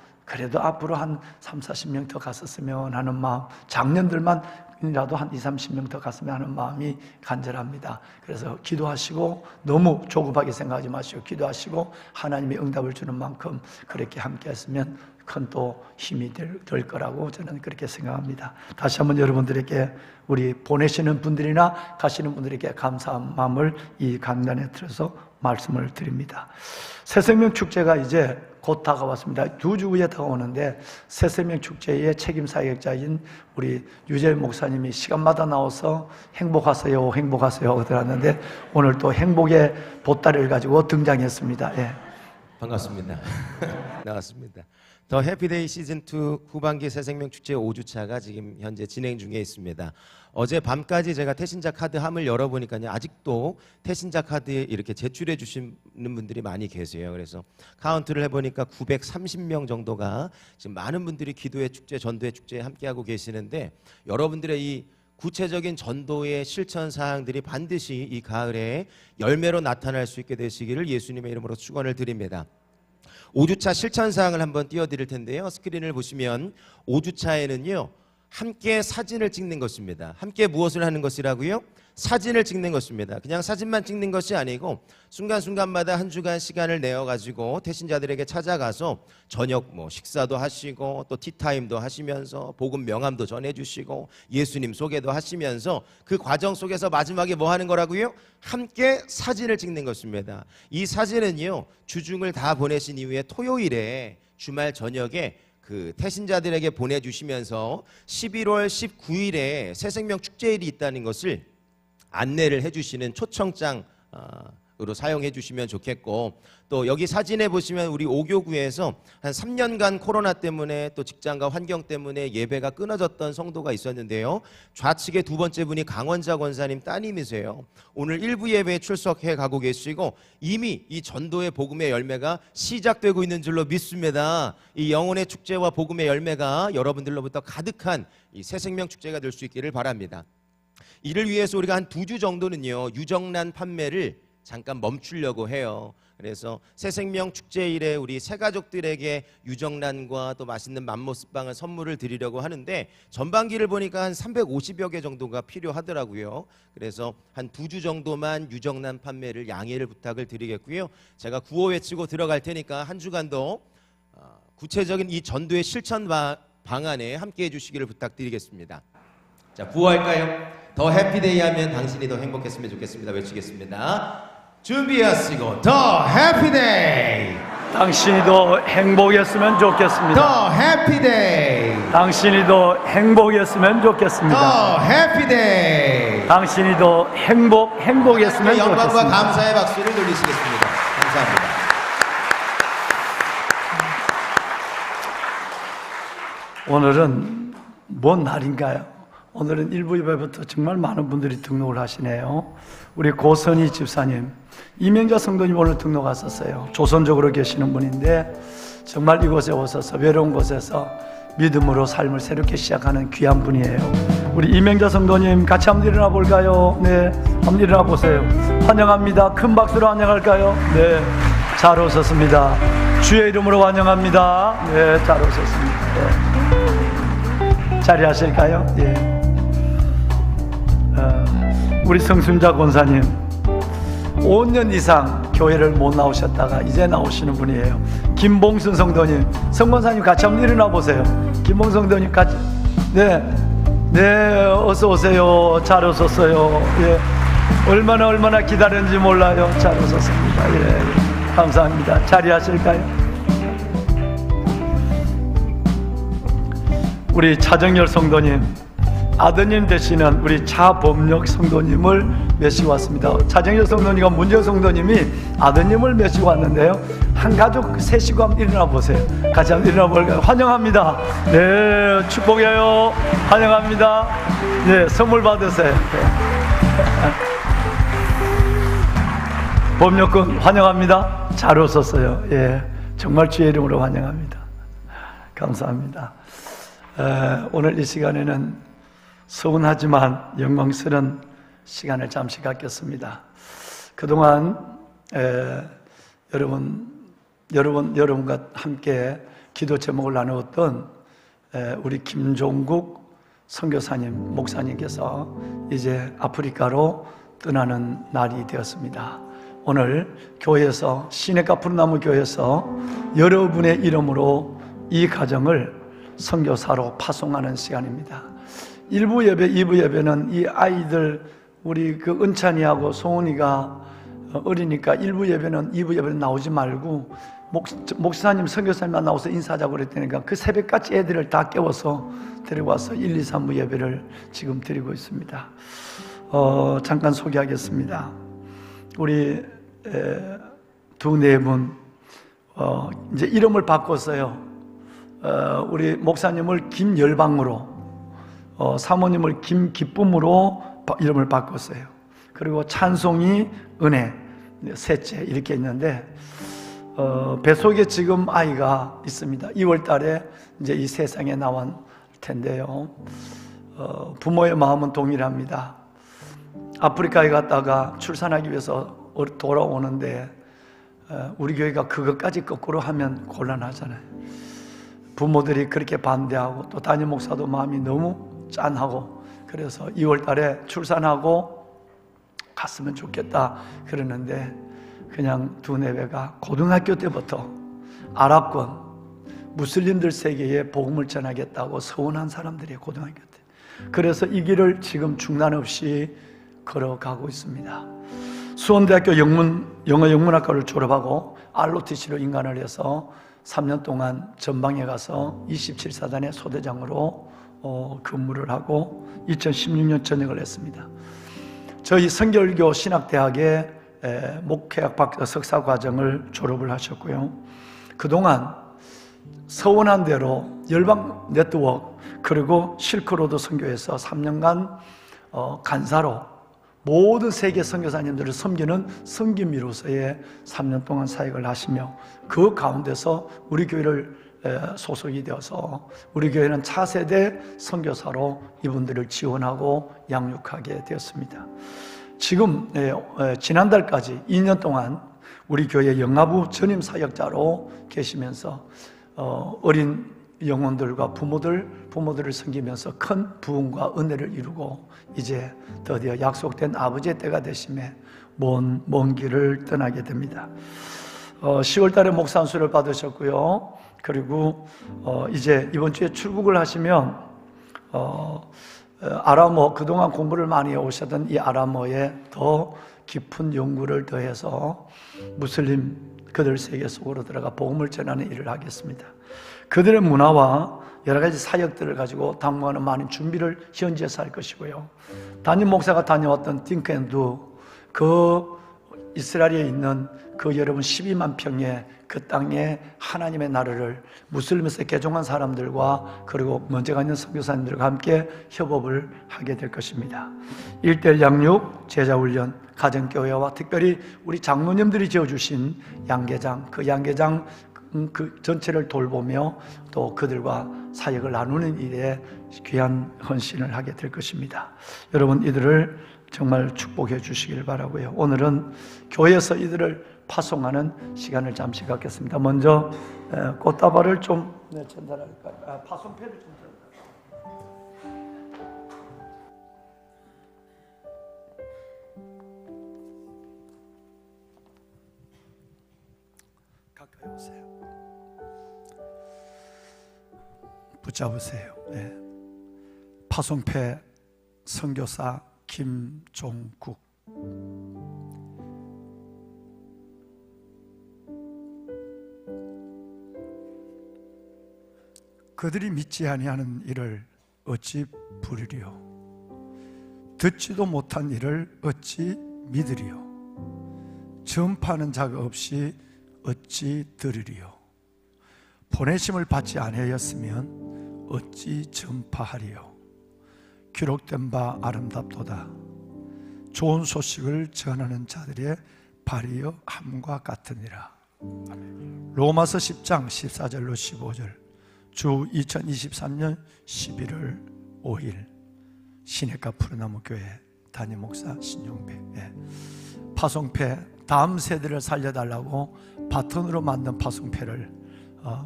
앞으로 한 3, 40명 더 갔었으면 하는 마음, 작년들만이라도 한 2, 30명 더 갔으면 하는 마음이 간절합니다. 그래서 기도하시고 너무 조급하게 생각하지 마시고 기도하시고 하나님의 응답을 주는 만큼 그렇게 함께 했으면 큰 또 힘이 될 거라고 저는 그렇게 생각합니다. 다시 한번 여러분들에게 우리 보내시는 분들이나 가시는 분들에게 감사한 마음을 이 강단에 들어서 말씀을 드립니다. 새생명 축제가 이제 곧 다가왔습니다. 2주 후에 다가오는데 새생명 축제의 책임 사역자인 우리 유재 목사님이 시간마다 나와서 행복하세요 하더라는데 오늘 또 행복의 보따리를 가지고 등장했습니다. 예. 반갑습니다. 나왔습니다. 더 해피데이 시즌2 후반기 새생명 축제 5주차가 지금 현재 진행 중에 있습니다. 어제 밤까지 제가 태신자 카드 함을 열어보니까요. 아직도 태신자 카드에 이렇게 제출해 주시는 분들이 많이 계세요. 그래서 카운트를 해보니까 930명 정도가 지금 많은 분들이 기도의 축제, 전도의 축제에 함께하고 계시는데 여러분들의 이 구체적인 전도의 실천 사항들이 반드시 이 가을에 열매로 나타날 수 있게 되시기를 예수님의 이름으로 축원을 드립니다. 5주차 실천 사항을 한번 띄워드릴 텐데요. 스크린을 보시면 5주차에는요. 함께 사진을 찍는 것입니다. 함께 무엇을 하는 것이라고요? 사진을 찍는 것입니다. 그냥 사진만 찍는 것이 아니고 순간순간마다 한 주간 시간을 내어가지고 태신자들에게 찾아가서 저녁 식사도 하시고 또 티타임도 하시면서 복음 명함도 전해주시고 예수님 소개도 하시면서 그 과정 속에서 마지막에 뭐 하는 거라고요? 함께 사진을 찍는 것입니다. 이 사진은요, 주중을 다 보내신 이후에 토요일에 주말 저녁에 그 태신자들에게 보내주시면서 11월 19일에 새생명 축제일이 있다는 것을 안내를 해주시는 초청장으로 사용해 주시면 좋겠고, 또 여기 사진에 보시면 우리 오교구에서 한 3년간 코로나 때문에 또 직장과 환경 때문에 예배가 끊어졌던 성도가 있었는데요. 좌측에 두 번째 분이 강원자 권사님 따님이세요. 오늘 일부 예배에 출석해 가고 계시고 이미 이 전도의 복음의 열매가 시작되고 있는 줄로 믿습니다. 이 영혼의 축제와 복음의 열매가 여러분들로부터 가득한 이 새생명 축제가 될 수 있기를 바랍니다. 이를 위해서 우리가 한 2주 정도는요, 유정란 판매를 잠깐 멈추려고 해요. 그래서 새생명 축제일에 우리 새가족들에게 유정란과 또 맛있는 맘모스빵을 선물을 드리려고 하는데 전반기를 보니까 한 350여 개 정도가 필요하더라고요. 그래서 한 2주 정도만 유정란 판매를 양해를 부탁을 드리겠고요. 제가 구호 외치고 들어갈 테니까 한 주간도 구체적인 이 전도의 실천 방안에 함께해 주시기를 부탁드리겠습니다. 자, 구호할까요? 더 해피데이 하면 당신이 더 행복했으면 좋겠습니다. 외치겠습니다. 준비하시고 더 해피데이, 당신이 더 행복했으면 좋겠습니다. 더 해피데이, 당신이 더 행복했으면 좋겠습니다. 더 해피데이. 당신이 더 행복했으면 영광과 좋겠습니다. 감사의 박수를 돌리시겠습니다. 감사합니다. 오늘은 뭔 날인가요? 오늘은 일부 예배부터 정말 많은 분들이 등록을 하시네요. 우리 고선희 집사님, 이명자 성도님 오늘 등록하셨어요. 조선족으로 계시는 분인데 정말 이곳에 오셔서 외로운 곳에서 믿음으로 삶을 새롭게 시작하는 귀한 분이에요. 우리 이명자 성도님 같이 한번 일어나 볼까요? 네, 한번 일어나 보세요. 환영합니다. 큰 박수로 환영할까요? 네, 잘 오셨습니다. 주의 이름으로 환영합니다. 네, 잘 오셨습니다. 네. 자리하실까요? 예. 우리 성순자 권사님 5년 이상 교회를 못 나오셨다가 이제 나오시는 분이에요. 김봉순 성도님, 성권사님 같이 한번 일어나 보세요. 김봉순 성도님 같이. 네, 어서 오세요. 잘 오셨어요. 예, 얼마나 기다렸는지 몰라요. 잘 오셨습니다. 예, 감사합니다. 자리하실까요? 우리 차정열 성도님, 아드님 되시는 우리 차범력 성도님을 메시고 왔습니다. 차정열 성도님과 문정 성도님이 아드님을 메시고 왔는데요. 한 가족 셋이고 한번 일어나 보세요. 같이 한번 일어나 볼까요? 환영합니다. 네, 축복해요. 환영합니다. 네, 선물 받으세요. 네. 범력군 환영합니다. 잘 오셨어요. 예, 정말 주의 이름으로 환영합니다. 감사합니다. 오늘 이 시간에는 서운하지만 영광스러운 시간을 잠시 갖겠습니다. 그동안 여러분과 함께 기도 제목을 나누었던 우리 김종국 선교사님, 목사님께서 이제 아프리카로 떠나는 날이 되었습니다. 오늘 교회에서, 시내가 푸른나무 교회에서 여러분의 이름으로 이 가정을 선교사로 파송하는 시간입니다. 1부 예배, 2부 예배는 이 아이들, 우리 그 은찬이하고 소은이가 어리니까 1부 예배는 2부 예배는 나오지 말고 목사님, 선교사님만 나와서 인사하자고 그랬다니까 그 새벽까지 애들을 다 깨워서 데려와서 1, 2, 3부 예배를 지금 드리고 있습니다. 잠깐 소개하겠습니다. 우리 두 네 분 이제 이름을 바꿨어요. 우리 목사님을 김열방으로, 사모님을 김기쁨으로 이름을 바꿨어요. 그리고 찬송이 은혜, 셋째 이렇게 있는데 뱃속에 지금 아이가 있습니다. 2월 달에 이제 이 세상에 나올 텐데요. 부모의 마음은 동일합니다. 아프리카에 갔다가 출산하기 위해서 돌아오는데 우리 교회가 그것까지 거꾸로 하면 곤란하잖아요. 부모들이 그렇게 반대하고 또 담임 목사도 마음이 너무 짠하고 그래서 2월 달에 출산하고 갔으면 좋겠다 그러는데 그냥 두 내외가 고등학교 때부터 아랍권 무슬림들 세계에 복음을 전하겠다고 서운한 사람들이 고등학교 때 그래서 이 길을 지금 중단 없이 걸어가고 있습니다. 수원대학교 영어 영문학과를 졸업하고 ROTC로 인간을 해서 3년 동안 전방에 가서 27사단의 소대장으로 근무를 하고 2016년 전역을 했습니다. 저희 성결교 신학대학의 목회학 석사 과정을 졸업을 하셨고요. 그동안 서원한 대로 열방 네트워크 그리고 실크로드 선교에서 3년간 간사로 모든 세계 선교사님들을 섬기는 섬김미로서의 3년 동안 사역을 하시며 그 가운데서 우리 교회를 소속이 되어서 우리 교회는 차세대 선교사로 이분들을 지원하고 양육하게 되었습니다. 지금 지난달까지 2년 동안 우리 교회 영아부 전임 사역자로 계시면서 어린 영혼들과 부모들을 섬기면서 큰 부흥과 은혜를 이루고 이제 드디어 약속된 아버지의 때가 되심에 먼 길을 떠나게 됩니다. 10월 달에 목사 안수를 받으셨고요. 그리고 이제 이번 주에 출국을 하시면 아람어 그동안 공부를 많이 오셨던 이 아람어에 더 깊은 연구를 더해서 무슬림 그들 세계 속으로 들어가 복음을 전하는 일을 하겠습니다. 그들의 문화와 여러 가지 사역들을 가지고 당분간은 많은 준비를 현지에서 할 것이고요. 담임 목사가 다녀왔던 띵크앤두 그 이스라엘에 있는 그 여러분 12만 평의 그 땅에 하나님의 나라를 무슬림에서 개종한 사람들과 그리고 먼저 가 있는 선교사님들과 함께 협업을 하게 될 것입니다. 1:1 양육, 제자훈련, 가정교회와 특별히 우리 장로님들이 지어주신 양계장, 그 양계장 그 전체를 돌보며 또 그들과 사역을 나누는 일에 귀한 헌신을 하게 될 것입니다. 여러분 이들을 정말 축복해 주시길 바라고요. 오늘은 교회에서 이들을 파송하는 시간을 잠시 갖겠습니다. 먼저 꽃다발을 좀 전달할까요? 파송패를 좀 전달할까요? 가까이 오세요. 붙잡으세요. 네. 파송패 선교사 김종국. 그들이 믿지 아니하는 일을 어찌 부르리요? 듣지도 못한 일을 어찌 믿으리요? 전파하는 자가 없이 어찌 들으리요? 보내심을 받지 아니하였으면 어찌 전파하리요? 기록된 바 아름답도다. 좋은 소식을 전하는 자들의 발이여 함과 같으니라. 로마서 10장 14절로 15절. 주 2023년 11월 5일 시내가 푸르나무 교회 담임 목사 신용배. 파송패 다음 세대를 살려달라고 바톤으로 만든 파송패를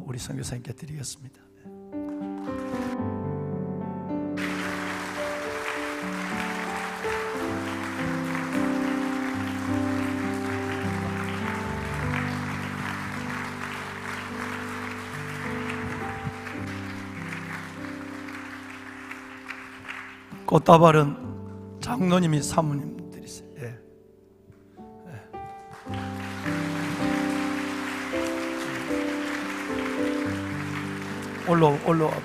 우리 선교사님께 드리겠습니다. 꽃다발은 장로님이 사모님들이세요. 올라와 봐.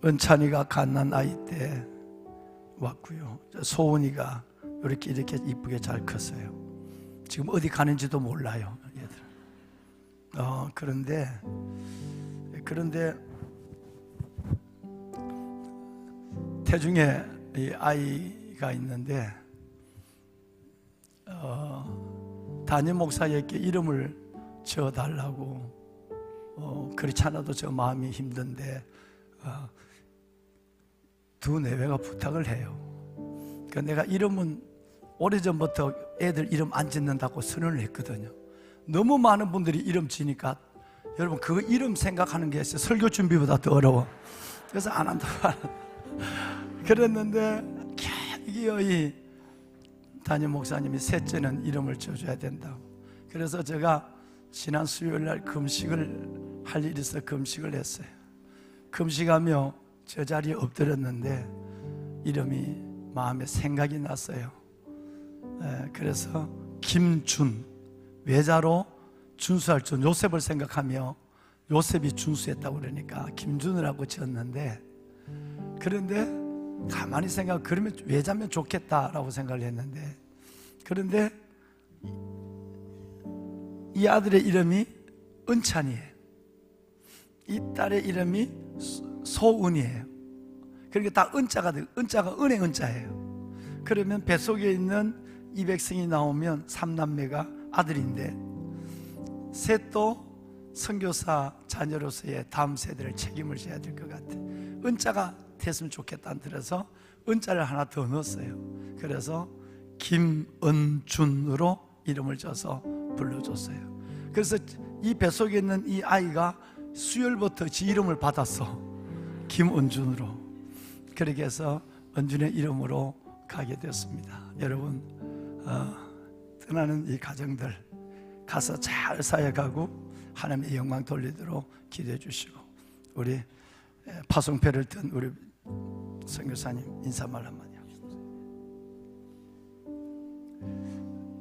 은찬이가 갓난 아이 때 왔고요. 소은이가 이렇게 이쁘게 잘 컸어요. 지금 어디 가는지도 몰라요, 얘들. 그런데 태중에 이 아이가 있는데 담임 목사에게 이름을 지어달라고 그렇지 않아도 저 마음이 힘든데 두 내외가 부탁을 해요. 그러니까 내가 이름은 오래전부터 애들 이름 안 짓는다고 선언을 했거든요. 너무 많은 분들이 이름 지니까 여러분 그 이름 생각하는 게 설교 준비보다 더 어려워. 그래서 안 한다고 그랬는데 이 담임 목사님이 셋째는 이름을 지어줘야 된다고. 그래서 제가 지난 수요일날 금식을 할 일이 있어 금식을 했어요. 금식하며 저 자리에 엎드렸는데 이름이 마음에 생각이 났어요. 그래서 김준, 외자로 준수할 줄 요셉을 생각하며 요셉이 준수했다고 그러니까 김준이라고 지었는데, 그런데 가만히 생각, 그러면 외자면 좋겠다라고 생각을 했는데, 그런데 이 아들의 이름이 은찬이에요. 이 딸의 이름이 소은이에요. 그러니까 다 은자가 돼요. 은자가 은의 은자예요. 그러면 뱃속에 있는 이 백성이 나오면 삼남매가 아들인데, 셋도 선교사 자녀로서의 다음 세대를 책임을 져야 될 것 같아요. 은자가 됐으면 좋겠다는 들어서 은자를 하나 더 넣었어요. 그래서 김은준으로 이름을 줘서 불러줬어요. 그래서 이 뱃속에 있는 이 아이가 수요일부터 지 이름을 받았어. 김은준으로. 그렇게 해서 은준의 이름으로 가게 되었습니다. 여러분, 떠나는 이 가정들 가서 잘 사역하고 하나님의 영광 돌리도록 기도해 주시고, 우리 파송패를 든 우리 선교사님 인사말 한마디 하십시오.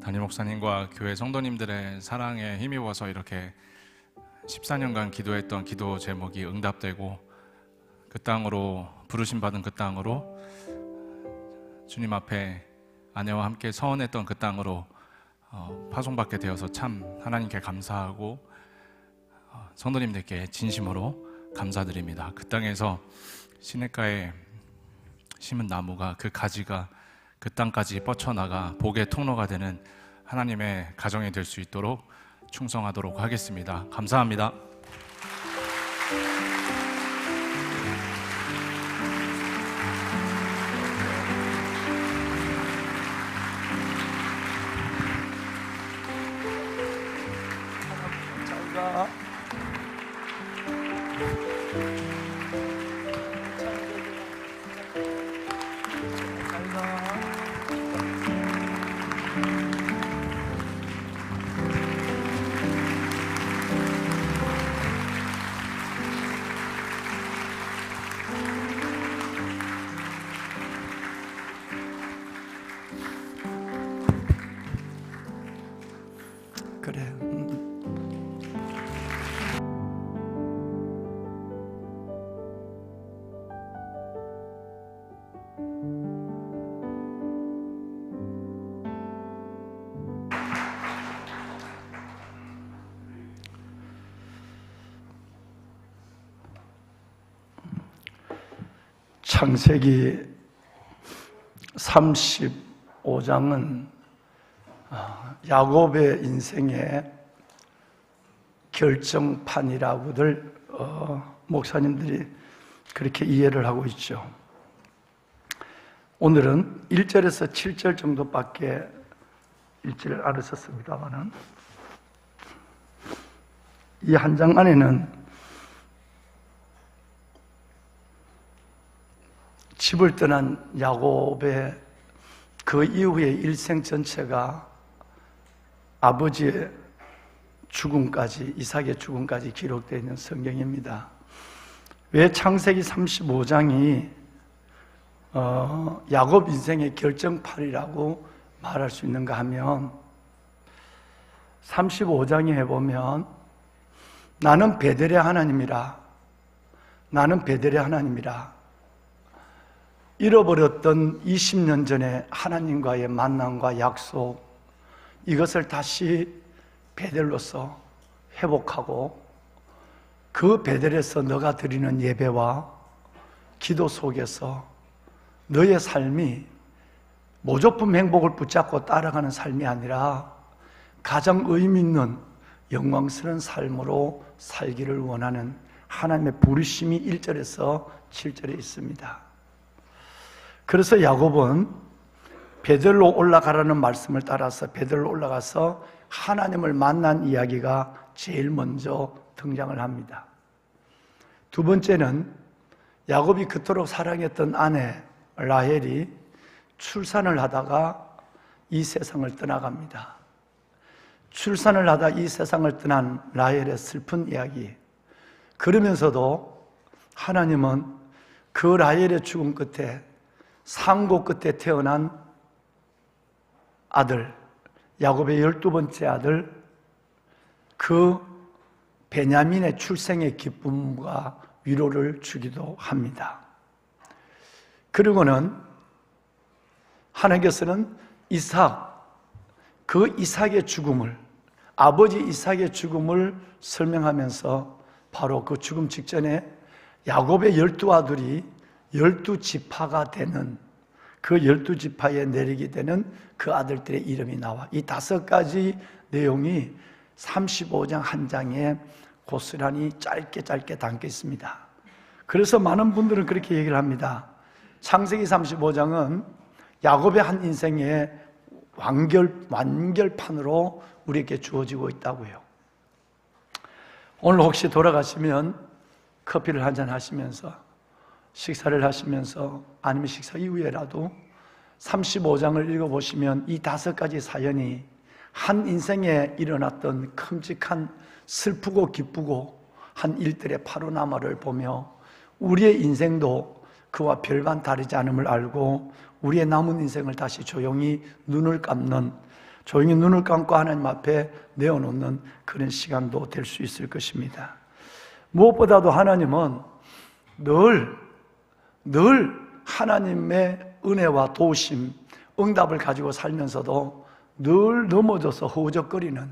담임 목사님과 교회 성도님들의 사랑에 힘입어서 이렇게 14년간 기도했던 기도 제목이 응답되고, 그 땅으로 부르심 받은 그 땅으로, 주님 앞에 아내와 함께 서원했던 그 땅으로 파송받게 되어서 참 하나님께 감사하고 성도님들께 진심으로 감사드립니다. 그 땅에서 시냇가에 심은 나무가, 그 가지가 그 땅까지 뻗쳐나가 복의 통로가 되는 하나님의 가정이 될 수 있도록 충성하도록 하겠습니다. 감사합니다. 잘 가. 잘 가. 그래. 창세기 35장은 야곱의 인생의 결정판이라고들 목사님들이 그렇게 이해를 하고 있죠. 오늘은 1절에서 7절 정도밖에 읽지를 않았었습니다만은, 이 한 장 안에는 집을 떠난 야곱의 그 이후의 일생 전체가 아버지의 죽음까지, 이삭의 죽음까지 기록되어 있는 성경입니다. 왜 창세기 35장이 야곱 인생의 결정판이라고 말할 수 있는가 하면, 35장에 해보면 나는 베델의 하나님이라, 나는 베델의 하나님이라, 잃어버렸던 20년 전에 하나님과의 만남과 약속, 이것을 다시 베델로서 회복하고, 그 베델에서 너가 드리는 예배와 기도 속에서 너의 삶이 모조품 행복을 붙잡고 따라가는 삶이 아니라 가장 의미 있는 영광스러운 삶으로 살기를 원하는 하나님의 부르심이 1절에서 7절에 있습니다. 그래서 야곱은 베들로 올라가라는 말씀을 따라서 베들로 올라가서 하나님을 만난 이야기가 제일 먼저 등장을 합니다. 두 번째는 야곱이 그토록 사랑했던 아내 라헬이 출산을 하다가 이 세상을 떠나갑니다. 출산을 하다 이 세상을 떠난 라헬의 슬픈 이야기. 그러면서도 하나님은 그 라헬의 죽음 끝에 상고 끝에 태어난 아들, 야곱의 12번째 아들, 그 베냐민의 출생의 기쁨과 위로를 주기도 합니다. 그리고는 하나님께서는 그 이삭의 죽음을, 아버지 이삭의 죽음을 설명하면서 바로 그 죽음 직전에 야곱의 12아들이 12지파가 되는, 그 12지파에 내리게 되는 그 아들들의 이름이 나와. 이 5가지 내용이 35장 한 장에 고스란히 짧게 담겨 있습니다. 그래서 많은 분들은 그렇게 얘기를 합니다. 창세기 35장은 야곱의 한 인생의 완결판으로 우리에게 주어지고 있다고요. 오늘 혹시 돌아가시면 커피를 한잔 하시면서, 식사를 하시면서, 아니면 식사 이후에라도 35장을 읽어보시면 이 5가지 사연이 한 인생에 일어났던 큼직한 슬프고 기쁘고 한 일들의 파노라마를 보며 우리의 인생도 그와 별반 다르지 않음을 알고 우리의 남은 인생을 다시 조용히 눈을 감고 하나님 앞에 내어놓는 그런 시간도 될 수 있을 것입니다. 무엇보다도 하나님은 늘 하나님의 은혜와 도우심, 응답을 가지고 살면서도 늘 넘어져서 허우적거리는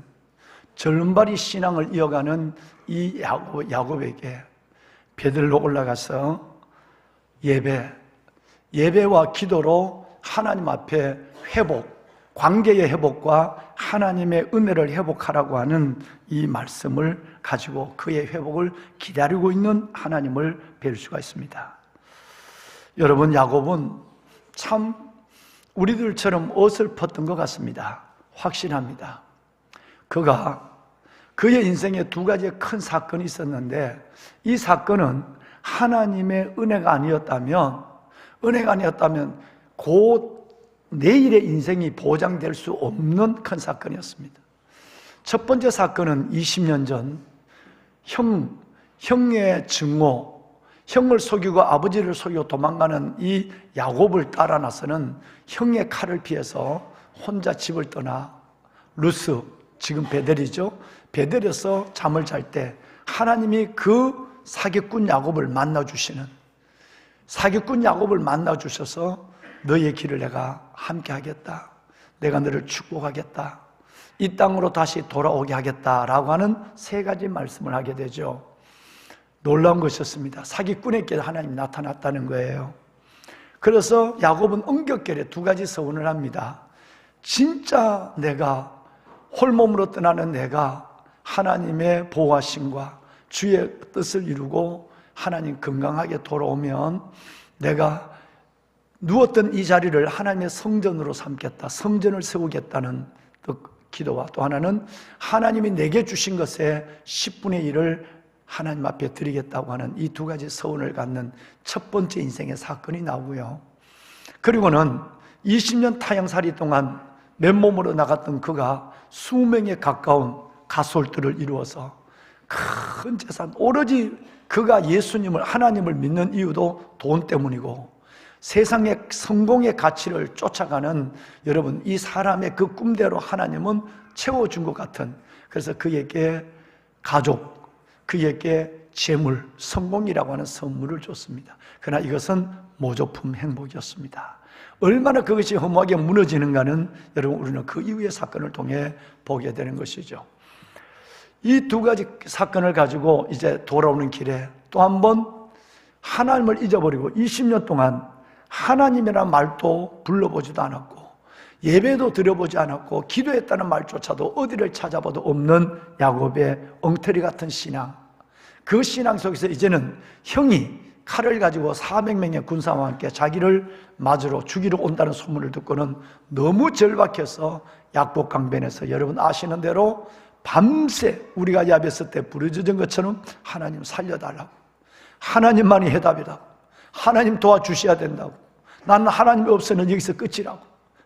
절름발이 신앙을 이어가는 이 야곱에게 베들로 올라가서 예배와 기도로 하나님 앞에 관계의 회복과 하나님의 은혜를 회복하라고 하는 이 말씀을 가지고 그의 회복을 기다리고 있는 하나님을 뵐 수가 있습니다. 여러분, 야곱은 참 우리들처럼 어설펐던 것 같습니다. 확신합니다. 그의 인생에 2가지의 큰 사건이 있었는데 이 사건은 하나님의 은혜가 아니었다면 곧 내일의 인생이 보장될 수 없는 큰 사건이었습니다. 첫 번째 사건은 20년 전 형의 증오, 형을 속이고 아버지를 속이고 도망가는 이 야곱을 따라 나서는 형의 칼을 피해서 혼자 집을 떠나 루스, 지금 베델이죠. 베델에서 잠을 잘 때 하나님이 그 사기꾼 야곱을 만나주셔서 너의 길을 내가 함께 하겠다. 내가 너를 축복하겠다. 이 땅으로 다시 돌아오게 하겠다라고 하는 3가지 말씀을 하게 되죠. 놀라운 것이었습니다. 사기꾼에게 하나님이 나타났다는 거예요. 그래서 야곱은 응격결에 2가지 서원을 합니다. 진짜 내가 홀몸으로 떠나는 내가 하나님의 보호하심과 주의 뜻을 이루고 하나님 건강하게 돌아오면 내가 누웠던 이 자리를 하나님의 성전으로 삼겠다. 성전을 세우겠다는 기도와 또 하나는 하나님이 내게 주신 것의 10분의 1을 하나님 앞에 드리겠다고 하는 이 2가지 서원을 갖는 첫 번째 인생의 사건이 나오고요. 그리고는 20년 타향살이 동안 맨몸으로 나갔던 그가 수명에 가까운 가솔들을 이루어서 큰 재산, 오로지 그가 예수님을, 하나님을 믿는 이유도 돈 때문이고 세상의 성공의 가치를 쫓아가는, 여러분, 이 사람의 그 꿈대로 하나님은 채워준 것 같은, 그래서 그에게 가족, 그에게 재물, 성공이라고 하는 선물을 줬습니다. 그러나 이것은 모조품 행복이었습니다. 얼마나 그것이 허무하게 무너지는가는 여러분 우리는 그 이후의 사건을 통해 보게 되는 것이죠. 이 2가지 사건을 가지고 이제 돌아오는 길에 또 한 번 하나님을 잊어버리고 20년 동안 하나님이라는 말도 불러보지도 않았고 예배도 드려보지 않았고 기도했다는 말조차도 어디를 찾아봐도 없는 야곱의 엉터리 같은 신앙, 그 신앙 속에서 이제는 형이 칼을 가지고 400명의 군사와 함께 자기를 맞으러 죽이러 온다는 소문을 듣고는 너무 절박해서 약복강변에서 여러분 아시는 대로 밤새 우리가 야베스 때 부르짖은 것처럼 하나님 살려달라고, 하나님만이 해답이라고, 하나님 도와주셔야 된다고, 나는 하나님이 없으면 여기서 끝이라고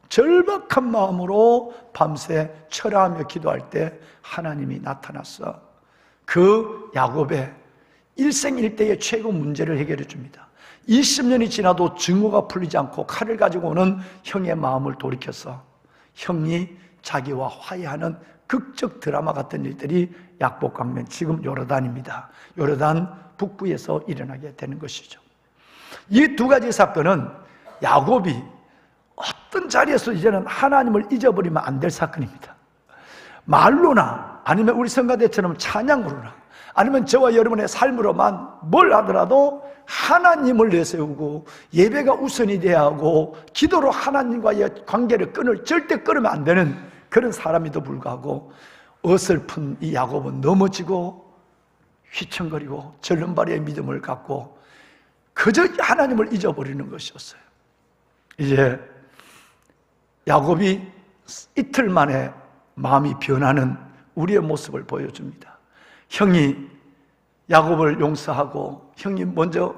절박한 마음으로 밤새 철야하며 기도할 때 하나님이 나타났어. 그 야곱의 일생일대의 최고 문제를 해결해 줍니다. 20년이 지나도 증오가 풀리지 않고 칼을 가지고 오는 형의 마음을 돌이켜서 형이 자기와 화해하는 극적 드라마 같은 일들이 약복강변, 지금 요르단입니다. 요르단 북부에서 일어나게 되는 것이죠. 이 두 가지 사건은 야곱이 어떤 자리에서 이제는 하나님을 잊어버리면 안 될 사건입니다. 말로나 아니면 우리 성가대처럼 찬양으로나 아니면 저와 여러분의 삶으로만 뭘 하더라도 하나님을 내세우고 예배가 우선이 돼야 하고 기도로 하나님과의 관계를 절대 끊으면 안 되는 그런 사람에도 불구하고 어설픈 이 야곱은 넘어지고 휘청거리고 절름발이의 믿음을 갖고 그저 하나님을 잊어버리는 것이었어요. 이제 야곱이 이틀 만에 마음이 변하는 우리의 모습을 보여줍니다. 형이 야곱을 용서하고 형이 먼저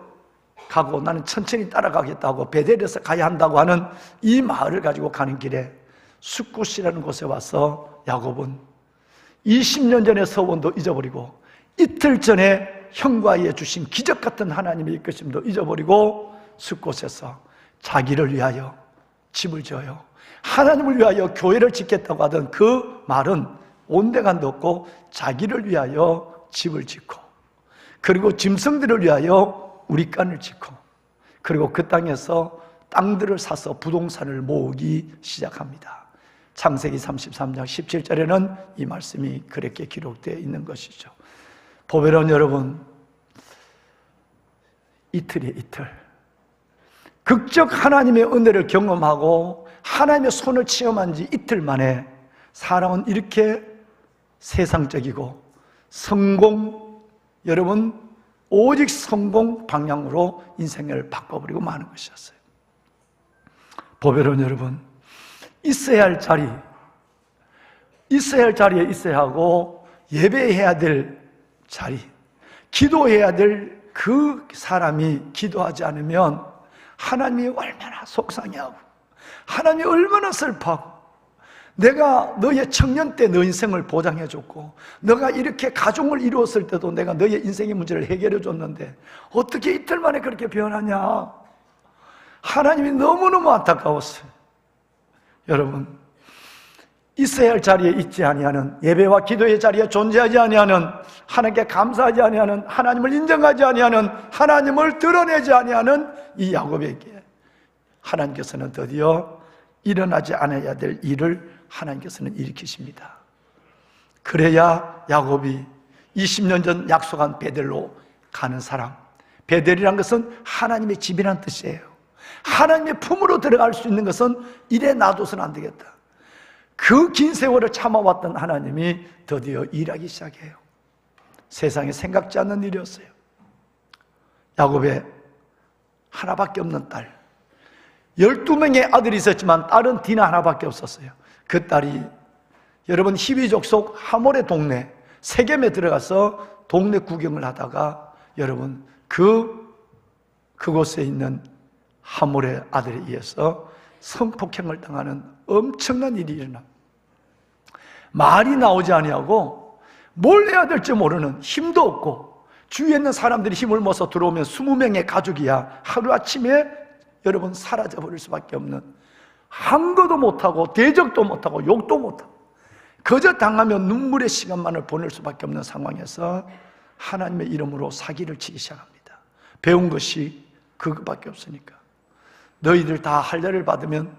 가고 나는 천천히 따라가겠다고 베델에서 가야 한다고 하는 이 마을을 가지고 가는 길에 숫굿이라는 곳에 와서 야곱은 20년 전의 서원도 잊어버리고 이틀 전에 형과의 주신 기적 같은 하나님의 이끄심도 잊어버리고 숫곳에서 자기를 위하여 집을 지어요. 하나님을 위하여 교회를 짓겠다고 하던 그 말은 온데간도 없고 자기를 위하여 집을 짓고 그리고 짐승들을 위하여 우리간을 짓고 그리고 그 땅에서 땅들을 사서 부동산을 모으기 시작합니다. 창세기 33장 17절에는 이 말씀이 그렇게 기록되어 있는 것이죠. 보배로운 여러분, 이틀이에요, 이틀. 극적 하나님의 은혜를 경험하고 하나님의 손을 체험한 지 이틀 만에 사람은 이렇게 세상적이고 성공, 여러분 오직 성공 방향으로 인생을 바꿔버리고 마는 것이었어요. 보배로운 여러분, 있어야 할 자리에 있어야 하고 예배해야 될 자리, 기도해야 될 그 사람이 기도하지 않으면 하나님이 얼마나 속상해하고 하나님이 얼마나 슬퍼하고 내가 너의 청년 때 너 인생을 보장해줬고 너가 이렇게 가정을 이루었을 때도 내가 너의 인생의 문제를 해결해줬는데 어떻게 이틀 만에 그렇게 변하냐. 하나님이 너무너무 안타까웠어요. 여러분, 있어야 할 자리에 있지 아니하는, 예배와 기도의 자리에 존재하지 아니하는, 하나님께 감사하지 아니하는, 하나님을 인정하지 아니하는, 하나님을 드러내지 아니하는 이 야곱에게 하나님께서는 드디어 일어나지 않아야 될 일을 하나님께서는 일으키십니다. 그래야 야곱이 20년 전 약속한 베델로 가는 사람, 베델이란 것은 하나님의 집이란 뜻이에요. 하나님의 품으로 들어갈 수 있는 것은 이래 놔둬서는 안 되겠다. 그 긴 세월을 참아왔던 하나님이 드디어 일하기 시작해요. 세상에 생각지 않는 일이었어요. 야곱의 하나밖에 없는 딸, 12명의 아들이 있었지만 딸은 디나 하나밖에 없었어요. 그 딸이 여러분 히브리족 속 하몰의 동네 세겜에 들어가서 동네 구경을 하다가 여러분 그곳에 있는 하몰의 아들에 의해서 성폭행을 당하는 엄청난 일이 일어나. 말이 나오지 아니하고 뭘 해야 될지 모르는, 힘도 없고 주위에 있는 사람들이 힘을 모아서 들어오면 20명의 가족이야 하루아침에 여러분 사라져버릴 수밖에 없는, 한거도 못하고 대적도 못하고 욕도 못하고 그저 당하면 눈물의 시간만을 보낼 수밖에 없는 상황에서 하나님의 이름으로 사기를 치기 시작합니다. 배운 것이 그것밖에 없으니까. 너희들 다 할례를 받으면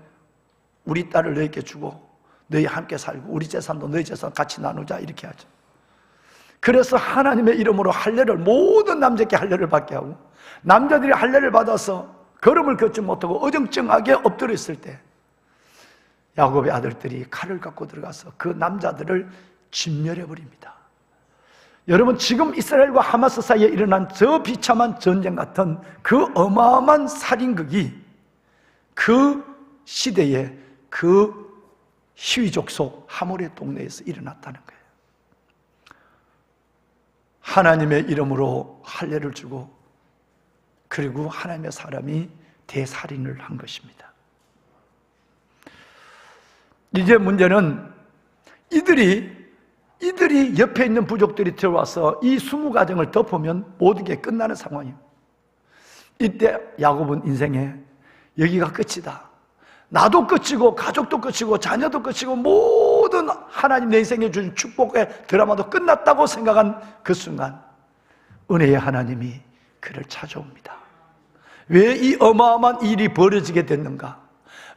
우리 딸을 너희에게 주고 너희 함께 살고 우리 재산도 너희 재산 같이 나누자, 이렇게 하죠. 그래서 하나님의 이름으로 할례를, 모든 남자께 할례를 받게 하고 남자들이 할례를 받아서 걸음을 걷지 못하고 어정쩡하게 엎드려 있을 때 야곱의 아들들이 칼을 갖고 들어가서 그 남자들을 진멸해 버립니다. 여러분, 지금 이스라엘과 하마스 사이에 일어난 저 비참한 전쟁 같은 그 어마어마한 살인극이 그 시대에 그 희위족 속 하몰의 동네에서 일어났다는 거예요. 하나님의 이름으로 할례를 주고, 그리고 하나님의 사람이 대살인을 한 것입니다. 이제 문제는 이들이 옆에 있는 부족들이 들어와서 이 20가정을 덮으면 모든 게 끝나는 상황이에요. 이때 야곱은 인생에 여기가 끝이다. 나도 끝이고 가족도 끝이고 자녀도 끝이고 모든 하나님 내 인생에 준 축복의 드라마도 끝났다고 생각한 그 순간 은혜의 하나님이 그를 찾아옵니다. 왜 이 어마어마한 일이 벌어지게 됐는가?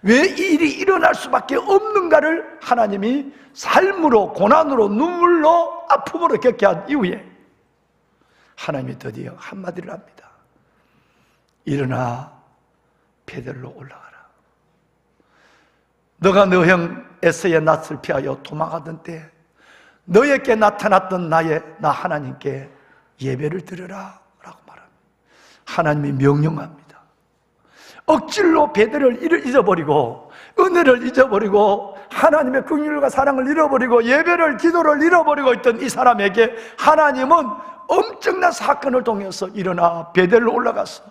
왜 이 일이 일어날 수밖에 없는가를 하나님이 삶으로, 고난으로, 눈물로, 아픔으로 겪게 한 이후에 하나님이 드디어 한마디를 합니다. 일어나 베델로 올라가라. 너가 너 형 에서의 낯을 피하여 도망하던 때 너에게 나타났던 나 하나님께 예배를 드려라 라고 말합니다. 하나님이 명령합니다. 억지로 베델을 잊어버리고 은혜를 잊어버리고 하나님의 긍휼과 사랑을 잃어버리고 예배를, 기도를 잃어버리고 있던 이 사람에게 하나님은 엄청난 사건을 통해서 일어나 베델로 올라가서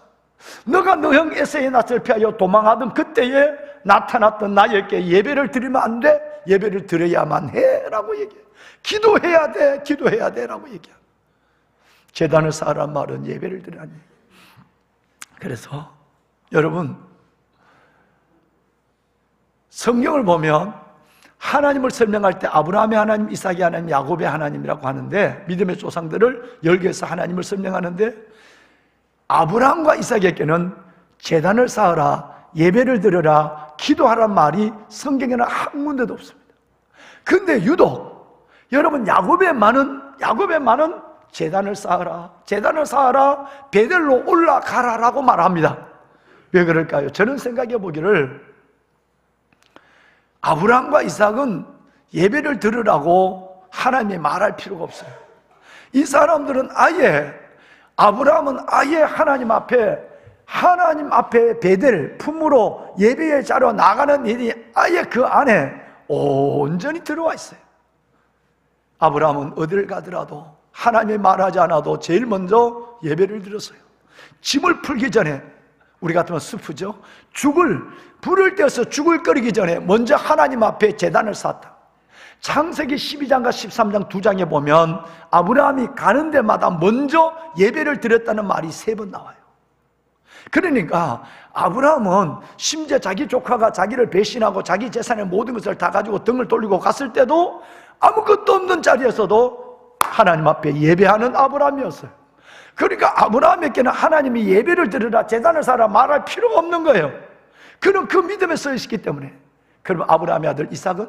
너가 너 형 에서의 낯을 피하여 도망하던 그때에 나타났던 나에게 예배를 드리면 안 돼. 예배를 드려야만 해 라고 얘기해. 기도해야 돼, 기도해야 돼 라고 얘기해. 제단을 쌓으란 말은 예배를 드리라니. 그래서 여러분, 성경을 보면 하나님을 설명할 때 아브라함의 하나님, 이삭의 하나님, 야곱의 하나님이라고 하는데, 믿음의 조상들을 열개해서 하나님을 설명하는데, 아브라함과 이삭에게는 제단을 쌓으라, 예배를 드려라, 기도하란 말이 성경에는 한 군데도 없습니다. 근데 유독 여러분 야곱의 많은 제단을 쌓아라, 베델로 올라가라라고 말합니다. 왜 그럴까요? 저는 생각해 보기를 아브라함과 이삭은 예배를 드리라고 하나님이 말할 필요가 없어요. 이 사람들은 아브라함은 아예 하나님 앞에 베델 품으로 예배의 자로 나가는 일이 아예 그 안에 온전히 들어와 있어요. 아브라함은 어딜 가더라도 하나님이 말하지 않아도 제일 먼저 예배를 드렸어요. 짐을 풀기 전에, 우리 같으면 스프죠, 불을 떼어서 죽을 끓이기 전에 먼저 하나님 앞에 제단을 쌓았다. 창세기 12장과 13장 두 장에 보면 아브라함이 가는 데마다 먼저 예배를 드렸다는 말이 3번 나와요. 그러니까 아브라함은 심지어 자기 조카가 자기를 배신하고 자기 재산의 모든 것을 다 가지고 등을 돌리고 갔을 때도 아무것도 없는 자리에서도 하나님 앞에 예배하는 아브라함이었어요. 그러니까 아브라함에게는 하나님이 예배를 드리라, 제단을 쌓으라 말할 필요가 없는 거예요. 그는 그 믿음에 서 있기 때문에. 그럼 아브라함의 아들 이삭은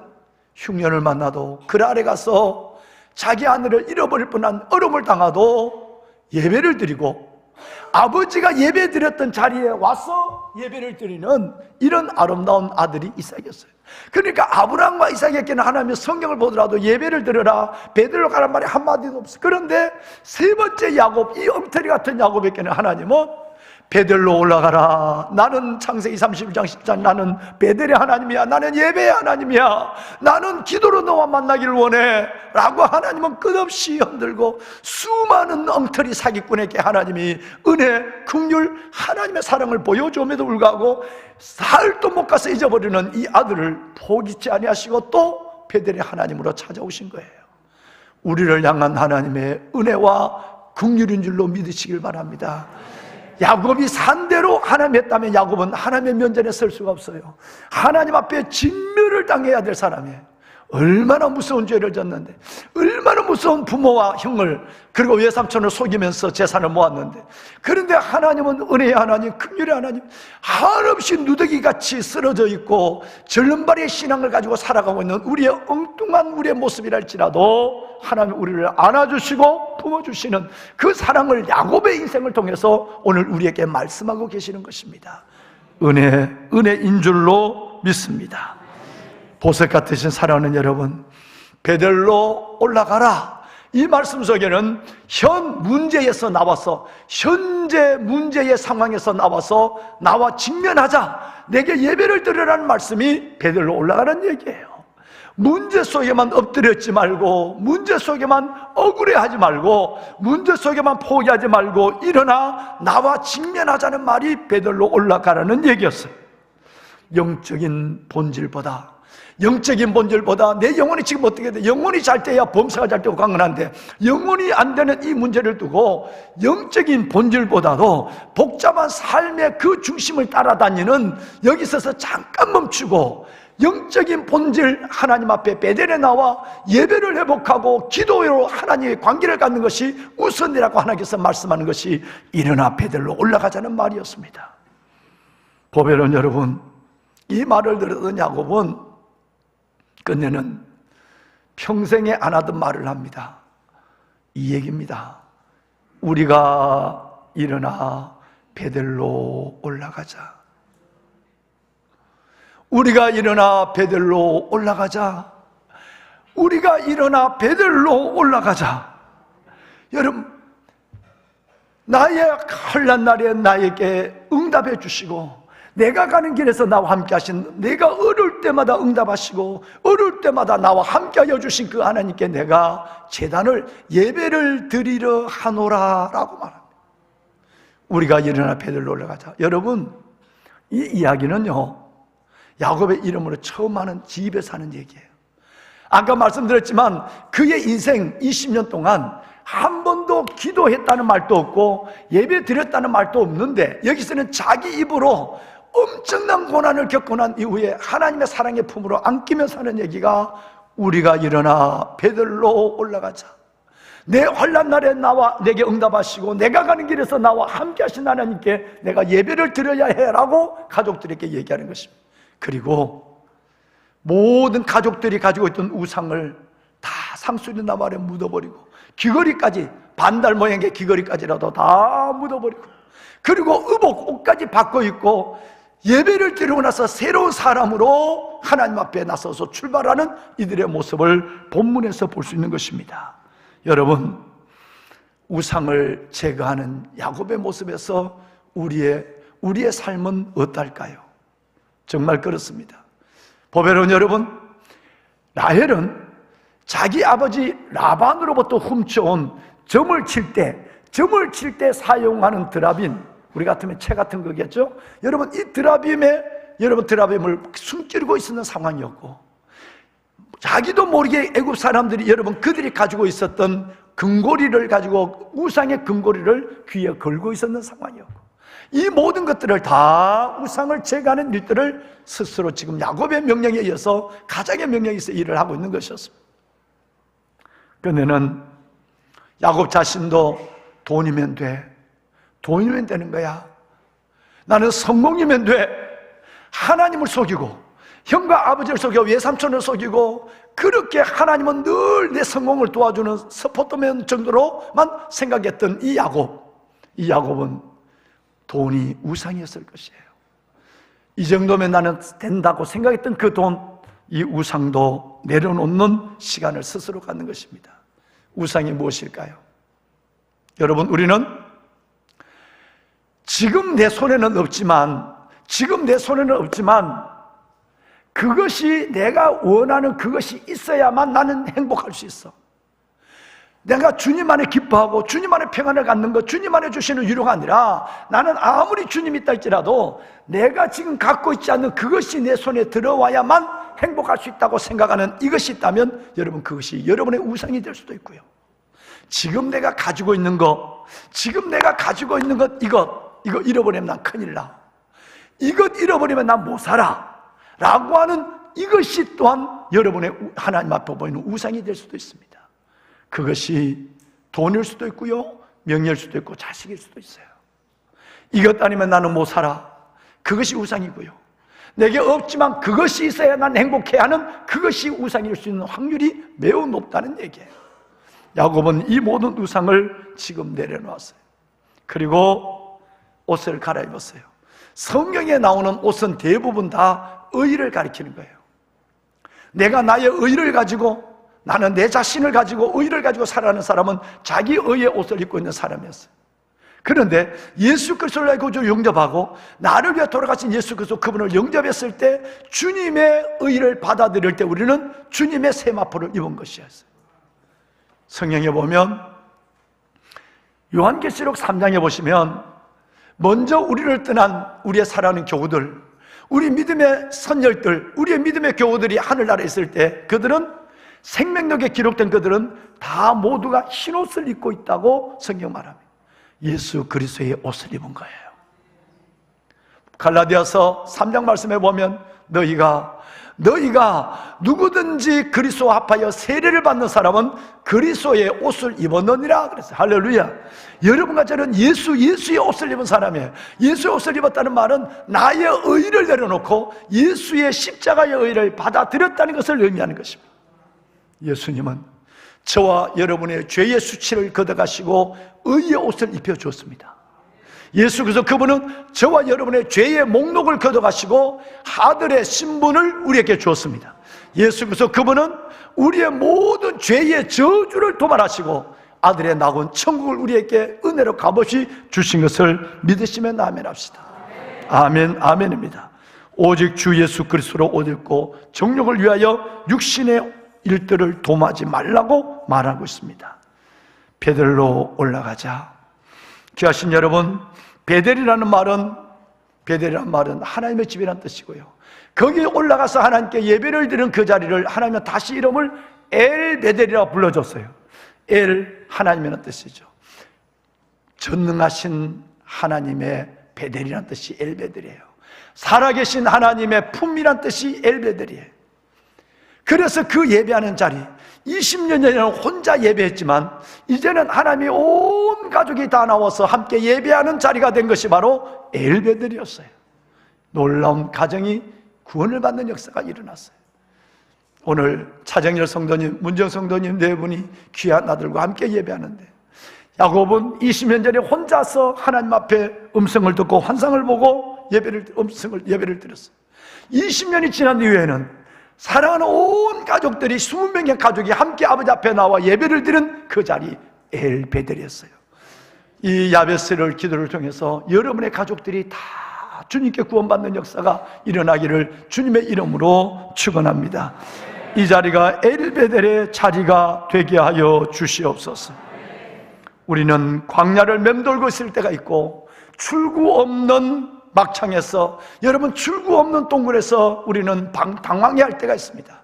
흉년을 만나도 그 아래 가서 자기 아내를 잃어버릴 뻔한 어려움을 당하도 예배를 드리고, 아버지가 예배 드렸던 자리에 와서 예배를 드리는 이런 아름다운 아들이 이삭이었어요. 그러니까 아브라함과 이삭에게는 하나님의 성경을 보더라도 예배를 드려라, 베델로 가란 말이 한마디도 없어요. 그런데 세 번째 야곱, 이 엉터리 같은 야곱에게는 하나님은 베델로 올라가라. 나는 창세기 31장 10장 나는 베델의 하나님이야. 나는 예배의 하나님이야. 나는 기도로 너와 만나기를 원해 라고 하나님은 끝없이 흔들고, 수많은 엉터리 사기꾼에게 하나님이 은혜, 긍휼, 하나님의 사랑을 보여줌에도 불구하고 사흘도 못 가서 잊어버리는 이 아들을 포기치 아니하시고 또 베델의 하나님으로 찾아오신 거예요. 우리를 향한 하나님의 은혜와 긍휼인 줄로 믿으시길 바랍니다. 야곱이 산대로 하나님 했다면 야곱은 하나님의 면전에 설 수가 없어요. 하나님 앞에 진멸을 당해야 될 사람이에요. 얼마나 무서운 죄를 졌는데, 얼마나 무서운 부모와 형을 그리고 외삼촌을 속이면서 재산을 모았는데, 그런데 하나님은 은혜의 하나님, 긍휼의 하나님, 한없이 누더기같이 쓰러져 있고 절름발의 신앙을 가지고 살아가고 있는 우리의 엉뚱한 우리의 모습이랄지라도 하나님 우리를 안아주시고 품어주시는 그 사랑을 야곱의 인생을 통해서 오늘 우리에게 말씀하고 계시는 것입니다. 은혜인 줄로 믿습니다. 보석 같으신 사랑하는 여러분, 베델로 올라가라, 이 말씀 속에는 현 문제에서 나와서, 현재 문제의 상황에서 나와서 나와 직면하자, 내게 예배를 드리라는 말씀이 베들로 올라가는 얘기예요. 문제 속에만 엎드렸지 말고, 문제 속에만 억울해하지 말고, 문제 속에만 포기하지 말고 일어나 나와 직면하자는 말이 베들로 올라가라는 얘기였어요. 영적인 본질보다 내 영혼이 지금 어떻게 돼? 영혼이 잘 때야 범사가 잘 되고 강건한데, 영혼이 안 되는 이 문제를 두고 영적인 본질보다도 복잡한 삶의 그 중심을 따라다니는, 여기 있어서 잠깐 멈추고 영적인 본질 하나님 앞에 베델에 나와 예배를 회복하고 기도로 하나님의 관계를 갖는 것이 우선이라고 하나님께서 말씀하는 것이 일어나 베델로 올라가자는 말이었습니다. 보배론 여러분, 이 말을 들었던 야곱은 끝내는 평생에 안 하던 말을 합니다. 이 얘기입니다. 우리가 일어나 베델로 올라가자. 우리가 일어나 베델로 올라가자. 우리가 일어나 베델로 올라가자. 여러분, 나의 환난 날에 나에게 응답해 주시고, 내가 가는 길에서 나와 함께 하신, 내가 어려울 때마다 응답하시고 어려울 때마다 나와 함께 하여 주신 그 하나님께 내가 제단을, 예배를 드리려 하노라 라고 말합니다. 우리가 일어나 베델로 올라가자. 여러분, 이 이야기는요, 야곱의 이름으로 처음 하는 집에서 하는 얘기예요. 아까 말씀드렸지만 그의 인생 20년 동안 한 번도 기도했다는 말도 없고 예배 드렸다는 말도 없는데, 여기서는 자기 입으로 엄청난 고난을 겪고 난 이후에 하나님의 사랑의 품으로 안기면서 하는 얘기가, 우리가 일어나 베들로 올라가자. 내 환난 날에 나와 내게 응답하시고 내가 가는 길에서 나와 함께 하신 하나님께 내가 예배를 드려야 해라고 가족들에게 얘기하는 것입니다. 그리고 모든 가족들이 가지고 있던 우상을 다 상수리 나무 아래 묻어버리고, 귀걸이까지, 반달 모양의 귀걸이까지라도 다 묻어버리고, 그리고 의복 옷까지 바꿔 입고 예배를 드리고 나서 새로운 사람으로 하나님 앞에 나서서 출발하는 이들의 모습을 본문에서 볼 수 있는 것입니다. 여러분, 우상을 제거하는 야곱의 모습에서 우리의 삶은 어떨까요? 정말 그렇습니다. 보배로운 여러분, 라헬은 자기 아버지 라반으로부터 훔쳐온 점을 칠 때 사용하는 드라빔, 우리 같으면 채 같은 거겠죠? 여러분, 이 드라빔을 숨기고 있었는 상황이었고, 자기도 모르게 애굽 사람들이, 여러분, 그들이 가지고 있었던 금고리를 가지고, 우상의 금고리를 귀에 걸고 있었는 상황이었고, 이 모든 것들을 다 우상을 제거하는 일들을 스스로 지금 야곱의 명령에 의해서, 가장의 명령에 의해서 일을 하고 있는 것이었습니다. 그러면은 야곱 자신도 돈이면 돼, 돈이면 되는 거야, 나는 성공이면 돼, 하나님을 속이고 형과 아버지를 속이고 외삼촌을 속이고, 그렇게 하나님은 늘 내 성공을 도와주는 서포트맨 정도로만 생각했던 이 야곱은 돈이 우상이었을 것이에요. 이 정도면 나는 된다고 생각했던 그 돈, 이 우상도 내려놓는 시간을 스스로 갖는 것입니다. 우상이 무엇일까요? 여러분, 우리는 지금 내 손에는 없지만 그것이 내가 원하는 그것이 있어야만 나는 행복할 수 있어. 내가 주님 안에 기뻐하고 주님 안에 평안을 갖는 것, 주님 안에 주시는 위로가 아니라, 나는 아무리 주님이 있다 할지라도 내가 지금 갖고 있지 않는 그것이 내 손에 들어와야만 행복할 수 있다고 생각하는 이것이 있다면, 여러분, 그것이 여러분의 우상이 될 수도 있고요. 지금 내가 가지고 있는 것, 이거 잃어버리면 난 큰일 나, 이것 잃어버리면 난 못 살아 라고 하는 이것이 또한 여러분의 하나님 앞에 보이는 우상이 될 수도 있습니다. 그것이 돈일 수도 있고요, 명예일 수도 있고 자식일 수도 있어요. 이것 아니면 나는 못 살아, 그것이 우상이고요. 내게 없지만 그것이 있어야 난 행복해 하는 그것이 우상일 수 있는 확률이 매우 높다는 얘기예요. 야곱은 이 모든 우상을 지금 내려놓았어요. 그리고 옷을 갈아입었어요. 성경에 나오는 옷은 대부분 다 의를 가리키는 거예요. 내가 나의 의를 가지고 나는 내 자신을 가지고 의를 가지고 살아가는 사람은 자기 의의 옷을 입고 있는 사람이었어요. 그런데 예수 그리스도를 나의 구주로 영접하고 나를 위해 돌아가신 예수 그리스도 그분을 영접했을 때 주님의 의를 받아들일 때 우리는 주님의 세마포를 입은 것이었어요. 성경에 보면 요한계시록 3장에 보시면 먼저 우리를 떠난 우리의 사랑하는 교우들, 우리 믿음의 선열들, 우리의 믿음의 교우들이 하늘나라에 있을 때 그들은 생명록에 기록된 그들은 다 모두가 흰옷을 입고 있다고 성경 말합니다. 예수 그리스도의 옷을 입은 거예요. 갈라디아서 3장 말씀에 보면 너희가 누구든지 그리스도와 합하여 세례를 받는 사람은 그리스도의 옷을 입었느니라 그랬어요. 할렐루야. 여러분과 저는 예수의 옷을 입은 사람이에요. 예수의 옷을 입었다는 말은 나의 의를 내려놓고 예수의 십자가의 의를 받아들였다는 것을 의미하는 것입니다. 예수님은 저와 여러분의 죄의 수치를 걷어가시고 의의 옷을 입혀주었습니다. 예수 그래서 그분은 저와 여러분의 죄의 목록을 걷어가시고 아들의 신분을 우리에게 주었습니다. 예수 그래서 그분은 우리의 모든 죄의 저주를 도말하시고 아들의 낙원 천국을 우리에게 은혜로 값없이 주신 것을 믿으시면 아멘합시다. 아멘, 아멘입니다. 오직 주 예수 그리스도로 옷 입고 정욕을 위하여 육신의 일들을 도마지 말라고 말하고 있습니다. 베델로 올라가자. 귀하신 여러분, 베델이라는 말은 하나님의 집이라는 뜻이고요. 거기에 올라가서 하나님께 예배를 드리는 그 자리를 하나님은 다시 이름을 엘 베델이라고 불러줬어요. 엘, 하나님이라는 뜻이죠. 전능하신 하나님의 베델이라는 뜻이 엘 베델이에요. 살아계신 하나님의 품이라는 뜻이 엘 베델이에요. 그래서 그 예배하는 자리 20년 전에는 혼자 예배했지만 이제는 하나님이 온 가족이 다 나와서 함께 예배하는 자리가 된 것이 바로 엘베델이었어요. 놀라운 가정이 구원을 받는 역사가 일어났어요. 오늘 차정열 성도님, 문정 성도님 네 분이 귀한 아들과 함께 예배하는데 야곱은 20년 전에 혼자서 하나님 앞에 음성을 듣고 환상을 보고 예배를 드렸어요. 20년이 지난 이후에는 사랑하는 온 가족들이 20명의 가족이 함께 아버지 앞에 나와 예배를 드린 그 자리 엘베델이었어요. 이 야베스를 기도를 통해서 여러분의 가족들이 다 주님께 구원받는 역사가 일어나기를 주님의 이름으로 축원합니다. 이 자리가 엘베델의 자리가 되게 하여 주시옵소서. 우리는 광야를 맴돌고 있을 때가 있고 출구 없는 막창에서, 여러분 출구 없는 동굴에서 우리는 당황해할 때가 있습니다.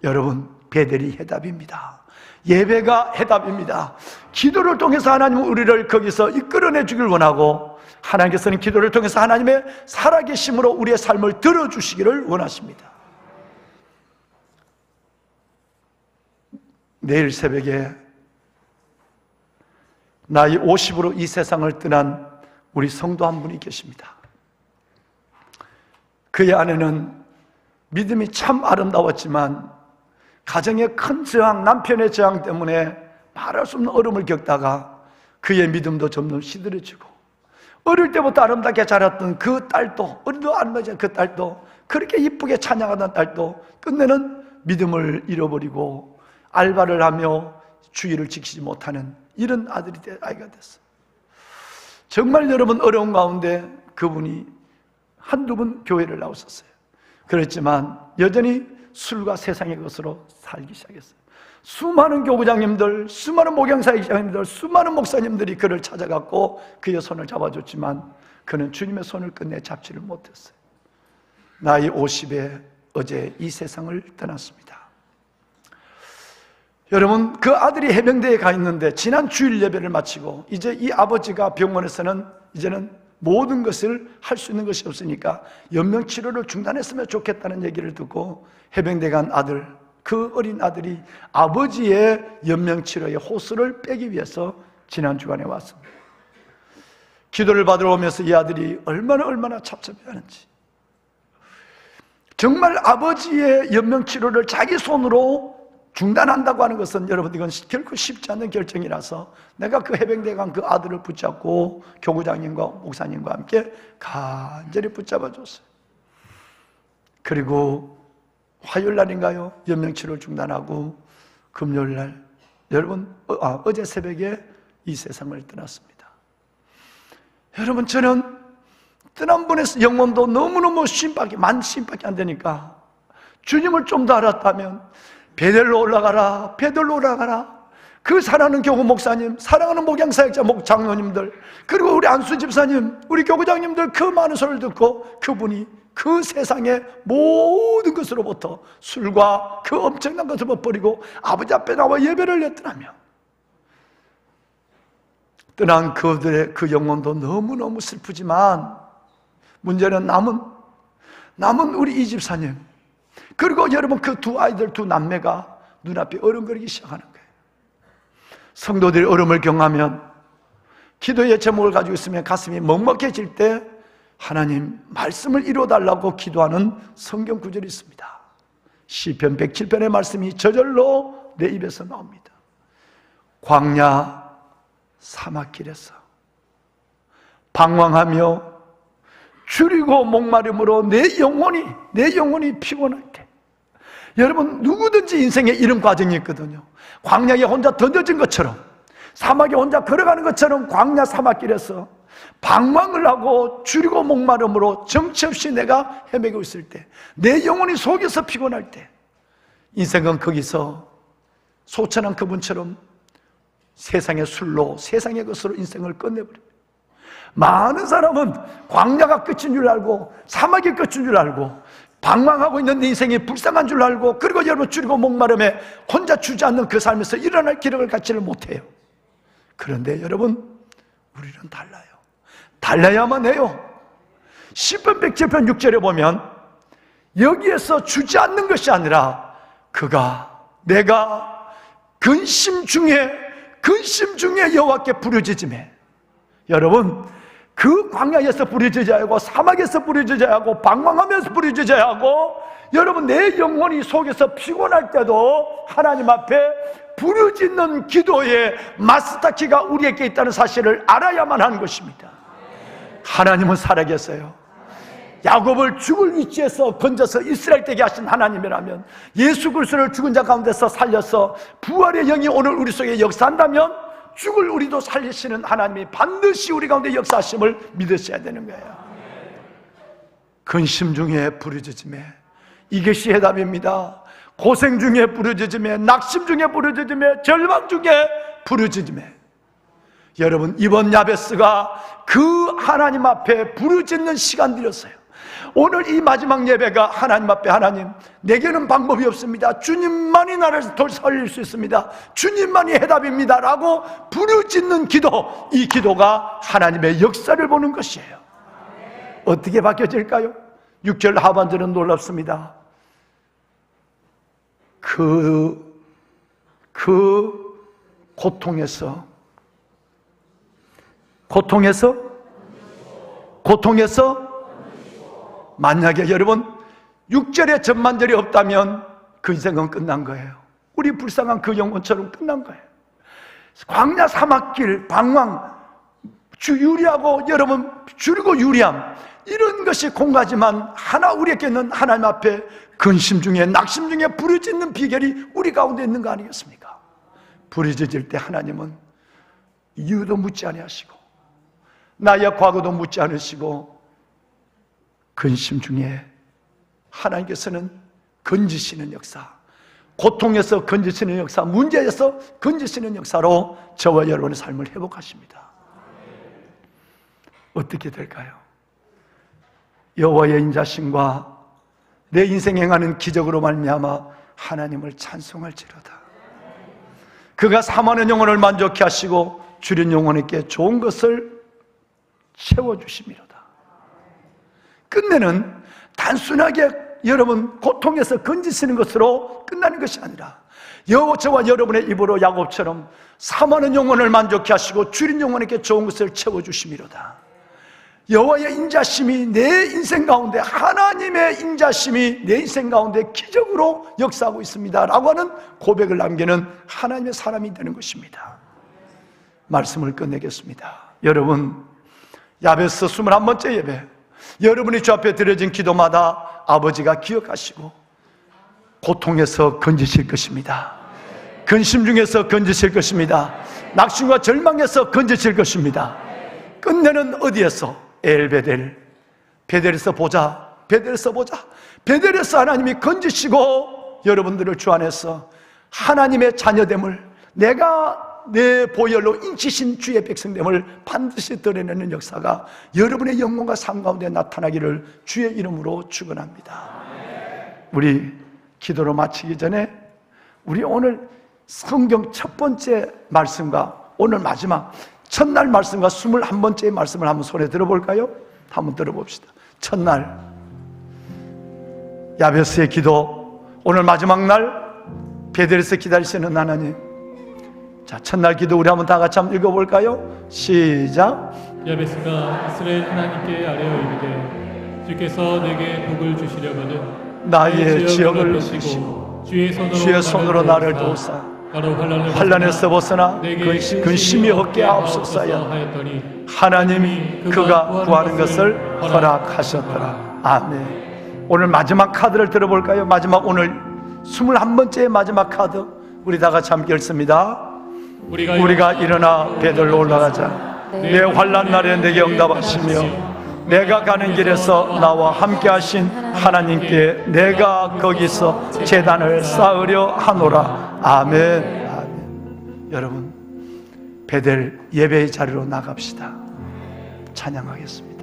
여러분, 베델이 해답입니다. 예배가 해답입니다. 기도를 통해서 하나님은 우리를 거기서 이끌어내 주길 원하고 하나님께서는 기도를 통해서 하나님의 살아계심으로 우리의 삶을 들어주시기를 원하십니다. 내일 새벽에 나이 50으로 이 세상을 떠난 우리 성도 한 분이 계십니다. 그의 아내는 믿음이 참 아름다웠지만 가정의 큰 저항, 남편의 저항 때문에 말할 수 없는 어려움을 겪다가 그의 믿음도 점점 시들어지고 어릴 때부터 아름답게 자랐던 그 딸도, 어린도 아름다운 그 딸도, 그렇게 이쁘게 찬양하던 딸도 끝내는 믿음을 잃어버리고 알바를 하며 주의를 지키지 못하는 이런 아이가 됐어요. 정말 여러분 어려운 가운데 그분이 한두 번 교회를 나왔었어요. 그렇지만 여전히 술과 세상의 것으로 살기 시작했어요. 수많은 교구장님들, 수많은 목양사역장님들, 수많은 목사님들이 그를 찾아갔고 그의 손을 잡아줬지만 그는 주님의 손을 끝내 잡지를 못했어요. 나이 50에 어제 이 세상을 떠났습니다. 여러분, 그 아들이 해병대에 가 있는데 지난 주일 예배를 마치고 이제 이 아버지가 병원에서는 이제는 모든 것을 할 수 있는 것이 없으니까 연명치료를 중단했으면 좋겠다는 얘기를 듣고 해병대 간 아들, 그 어린 아들이 아버지의 연명치료의 호수를 빼기 위해서 지난 주간에 왔습니다. 기도를 받으러 오면서 이 아들이 얼마나 찹찹해하는지, 정말 아버지의 연명치료를 자기 손으로 중단한다고 하는 것은 여러분 이건 결코 쉽지 않은 결정이라서 내가 그 해병대 간 그 아들을 붙잡고 교구장님과 목사님과 함께 간절히 붙잡아 줬어요. 그리고 화요일 날인가요? 연명치료를 중단하고 금요일 날 여러분 어제 새벽에 이 세상을 떠났습니다. 여러분, 저는 떠난 분의 영혼도 너무너무 심밖에 안 되니까 주님을 좀 더 알았다면 베델로 올라가라, 베델로 올라가라. 그 사랑하는 교구 목사님, 사랑하는 목양사역자 장로님들, 그리고 우리 안수 집사님, 우리 교구장님들 그 많은 소리를 듣고 그분이 그 세상의 모든 것으로부터 술과 그 엄청난 것을 버리고 아버지 앞에 나와 예배를 했더라며 떠난 그들의 그 영혼도 너무너무 슬프지만 문제는 남은 우리 이 집사님, 그리고 여러분 그 두 아이들, 두 남매가 눈앞에 어른거리기 시작하는 거예요. 성도들이 어려움을 경험하면, 기도의 제목을 가지고 있으면 가슴이 먹먹해질 때 하나님 말씀을 이루어달라고 기도하는 성경 구절이 있습니다. 시편 107편의 말씀이 저절로 내 입에서 나옵니다. 광야 사막길에서 방황하며 줄이고 목마름으로 내 영혼이 피곤할 때, 여러분 누구든지 인생에 이런 과정이 있거든요. 광야에 혼자 던져진 것처럼, 사막에 혼자 걸어가는 것처럼 광야 사막길에서 방황을 하고 줄이고 목마름으로 정처 없이 내가 헤매고 있을 때, 내 영혼이 속에서 피곤할 때, 인생은 거기서 소천한 그분처럼 세상의 술로, 세상의 것으로 인생을 끝내버립니다. 많은 사람은 광야가 끝인 줄 알고 사막이 끝인 줄 알고 방황하고 있는 내 인생이 불쌍한 줄 알고, 그리고 여러분 줄이고 목마름에 혼자 주저앉는 그 삶에서 일어날 기력을 갖지를 못해요. 그런데 여러분, 우리는 달라야만 해요. 시편 107편 6절에 보면 여기에서 주저앉는 것이 아니라 내가 근심 중에 여호와께 부르짖으매. 여러분, 그 광야에서 부르짖어야 하고 사막에서 부르짖어야 하고 방황하면서 부르짖어야 하고, 여러분 내 영혼이 속에서 피곤할 때도 하나님 앞에 부르짖는 기도의 마스터키가 우리에게 있다는 사실을 알아야만 하는 것입니다. 하나님은 살아계세요. 야곱을 죽을 위치에서 건져서 이스라엘 되게 하신 하나님이라면, 예수 그리스도를 죽은 자 가운데서 살려서 부활의 영이 오늘 우리 속에 역사한다면, 죽을 우리도 살리시는 하나님이 반드시 우리 가운데 역사하심을 믿으셔야 되는 거예요. 근심 중에 부르짖음에, 이것이 해답입니다. 고생 중에 부르짖음에, 낙심 중에 부르짖음에, 절망 중에 부르짖음에. 여러분, 이번 야베스가 그 하나님 앞에 부르짖는 시간들이었어요. 오늘 이 마지막 예배가 하나님 앞에, 하나님 내게는 방법이 없습니다, 주님만이 나를 살릴 수 있습니다, 주님만이 해답입니다 라고 부르짖는 기도, 이 기도가 하나님의 역사를 보는 것이에요. 어떻게 바뀌어질까요? 6절 하반절은 놀랍습니다. 그 고통에서 만약에 여러분 6절에 전만절이 없다면 그 인생은 끝난 거예요. 우리 불쌍한 그 영혼처럼 끝난 거예요. 광야 사막길, 방황, 유리하고 여러분 줄이고 유리함, 이런 것이 공가지만 하나 우리에게는 하나님 앞에 근심 중에 낙심 중에 부르짖는 비결이 우리 가운데 있는 거 아니겠습니까? 부르짖을 때 하나님은 이유도 묻지 아니하시고 나의 과거도 묻지 않으시고, 근심 중에 하나님께서는 건지시는 역사, 고통에서 건지시는 역사, 문제에서 건지시는 역사로 저와 여러분의 삶을 회복하십니다. 어떻게 될까요? 여호와의 인자심과 내 인생 행하는 기적으로 말미암아 하나님을 찬송할지로다. 그가 사모하는 영혼을 만족케 하시고 줄인 영혼에게 좋은 것을 채워주심이로다. 끝내는 단순하게 여러분 고통에서 건지시는 것으로 끝나는 것이 아니라, 저와 여러분의 입으로 야곱처럼 사모하는 영혼을 만족케 하시고 줄인 영혼에게 좋은 것을 채워주심이로다. 여호와의 인자심이 내 인생 가운데, 하나님의 인자심이 내 인생 가운데 기적으로 역사하고 있습니다 라고 하는 고백을 남기는 하나님의 사람이 되는 것입니다. 말씀을 끝내겠습니다. 여러분, 야베스 21번째 예배, 여러분이 주 앞에 드려진 기도마다 아버지가 기억하시고 고통에서 건지실 것입니다. 근심 중에서 건지실 것입니다. 낙심과 절망에서 건지실 것입니다. 끝내는 어디에서? 엘베델, 베델에서 보자, 베델에서 보자. 베델에서 하나님이 건지시고 여러분들을 주 안에서 하나님의 자녀됨을, 내가 내 보혈로 인치신 주의 백성됨을 반드시 드러내는 역사가 여러분의 영혼과 삶 가운데 나타나기를 주의 이름으로 축원합니다. 우리 기도로 마치기 전에 우리 오늘 성경 첫 번째 말씀과 오늘 마지막 첫날 말씀과 21번째의 말씀을 한번 손에 들어볼까요? 한번 들어봅시다. 첫날 야베스의 기도, 오늘 마지막 날 베델에서 기다리시는 하나님. 자, 첫날 기도 우리 한번 다 같이 한번 읽어볼까요? 시작. 야베스가 이스라엘 하나님께 아뢰어 이르되 주께서 내게 복을 주시려거든 나의 지역을 높이시고 주의 손으로 나를 도우사 환난에서 벗어나 근심이 없게 하옵소서 하였더니 하나님이 그가 구하는 것을 허락하셨더라. 아멘. 오늘 마지막 카드를 들어볼까요? 마지막 오늘 21번째 마지막 카드 우리 다 같이 함께 읽습니다. 우리가 일어나 베들로 올라가자. 내 환난 날에 내게 응답하시며 내가 가는 길에서 나와 함께 하신 하나님께 내가 거기서 제단을 쌓으려 하노라. 아멘. 아멘. 여러분, 베델 예배의 자리로 나갑시다. 찬양하겠습니다.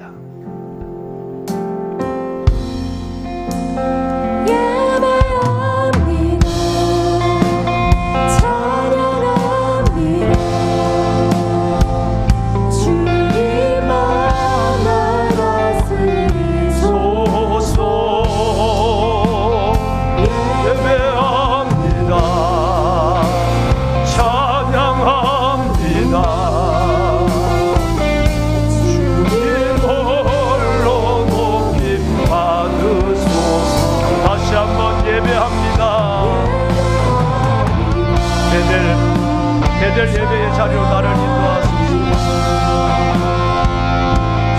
베델 예배의 자리로 나를 인도하소서.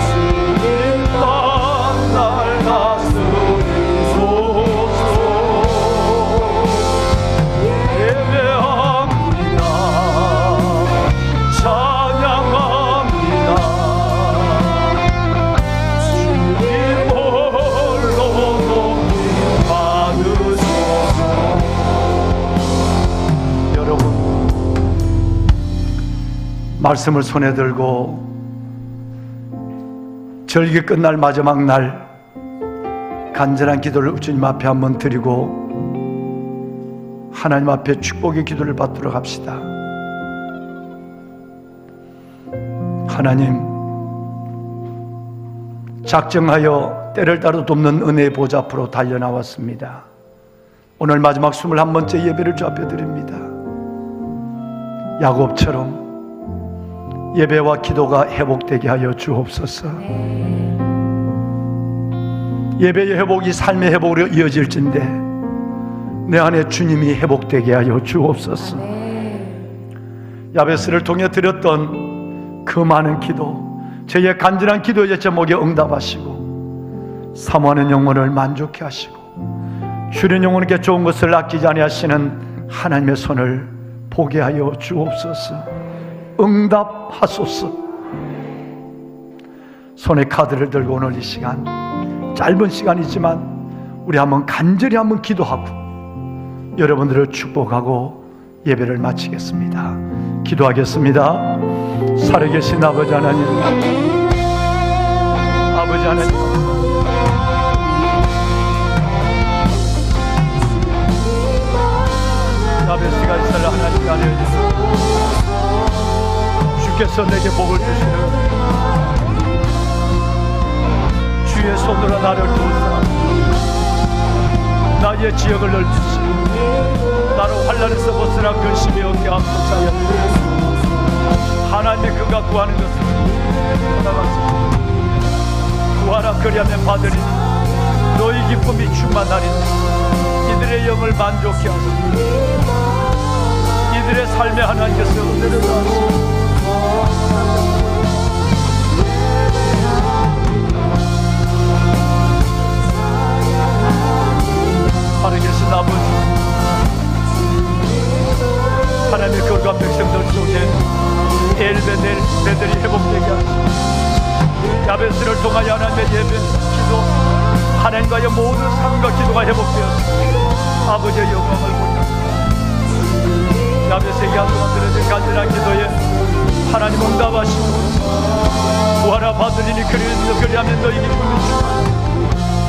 주님만 날 다스리소서. 예배합니다. 찬양합니다. 주님 홀로 높임 받으소서. 여러분, 말씀을 손에 들고 절기 끝날 마지막 날 간절한 기도를 주님 앞에 한번 드리고 하나님 앞에 축복의 기도를 받도록 합시다. 하나님, 작정하여 때를 따라 돕는 은혜의 보좌 앞으로 달려나왔습니다. 오늘 마지막 21번째 예배를 주 앞에 드립니다. 야곱처럼 예배와 기도가 회복되게 하여 주옵소서. 예배의 회복이 삶의 회복으로 이어질진데 내 안에 주님이 회복되게 하여 주옵소서. 야베스를 통해 드렸던 그 많은 기도, 저희의 간절한 기도의 제목에 응답하시고 사모하는 영혼을 만족해 하시고 주는 영혼에게 좋은 것을 아끼지 아니하시는 하나님의 손을 보게 하여 주옵소서. 응답하소서. 손에 카드를 들고 오늘 이 시간, 짧은 시간이지만 우리 한번 간절히 한번 기도하고 여러분들을 축복하고 예배를 마치겠습니다. 기도하겠습니다. 살아계신 아버지 하나님, 아버지 하나님, 야베스가 이스라엘 하나님께 알려주시고 주께서 내게 복을 주시는 주의 손으로 나를 도우사 나의 지역을 넓히시고 나를 환난에서 벗어나 근심이 없게 하옵소서. 하나님이 그가 구하는 것을 허락하시고 구하라 그리하면 받으리니 너희 기쁨이 충만하리니 이들의 영을 만족케 하소서. 이들의 삶의 하나님께서 은혜를 더하시고 살아계신 아버지, 이스라엘과 백성들 속에 엘베들이 회복되게 하시고 야베스를 통하여 하나님의 예배, 기도, 하나님과의 모든 삶과 기도가 회복되었습니다. 아버지의 영광을 보여 야베스에게 한동안 드려진 간절한 기도에 하나님 응답하시고 구하라 받으리니 그리하면 너희 기쁨이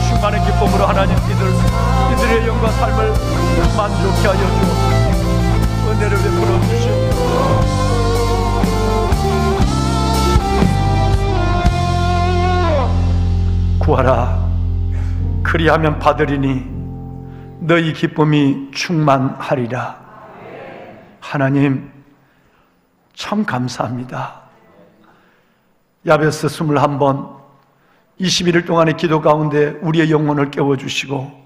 충만한 기쁨으로 하나님 이들의 영과 삶을 만족케 하여 주옵소서. 은혜를 베풀어 주시옵소서. 구하라 그리하면 받으리니 너희 기쁨이 충만하리라. 하나님 참 감사합니다. 야베스 21번 21일 동안의 기도 가운데 우리의 영혼을 깨워주시고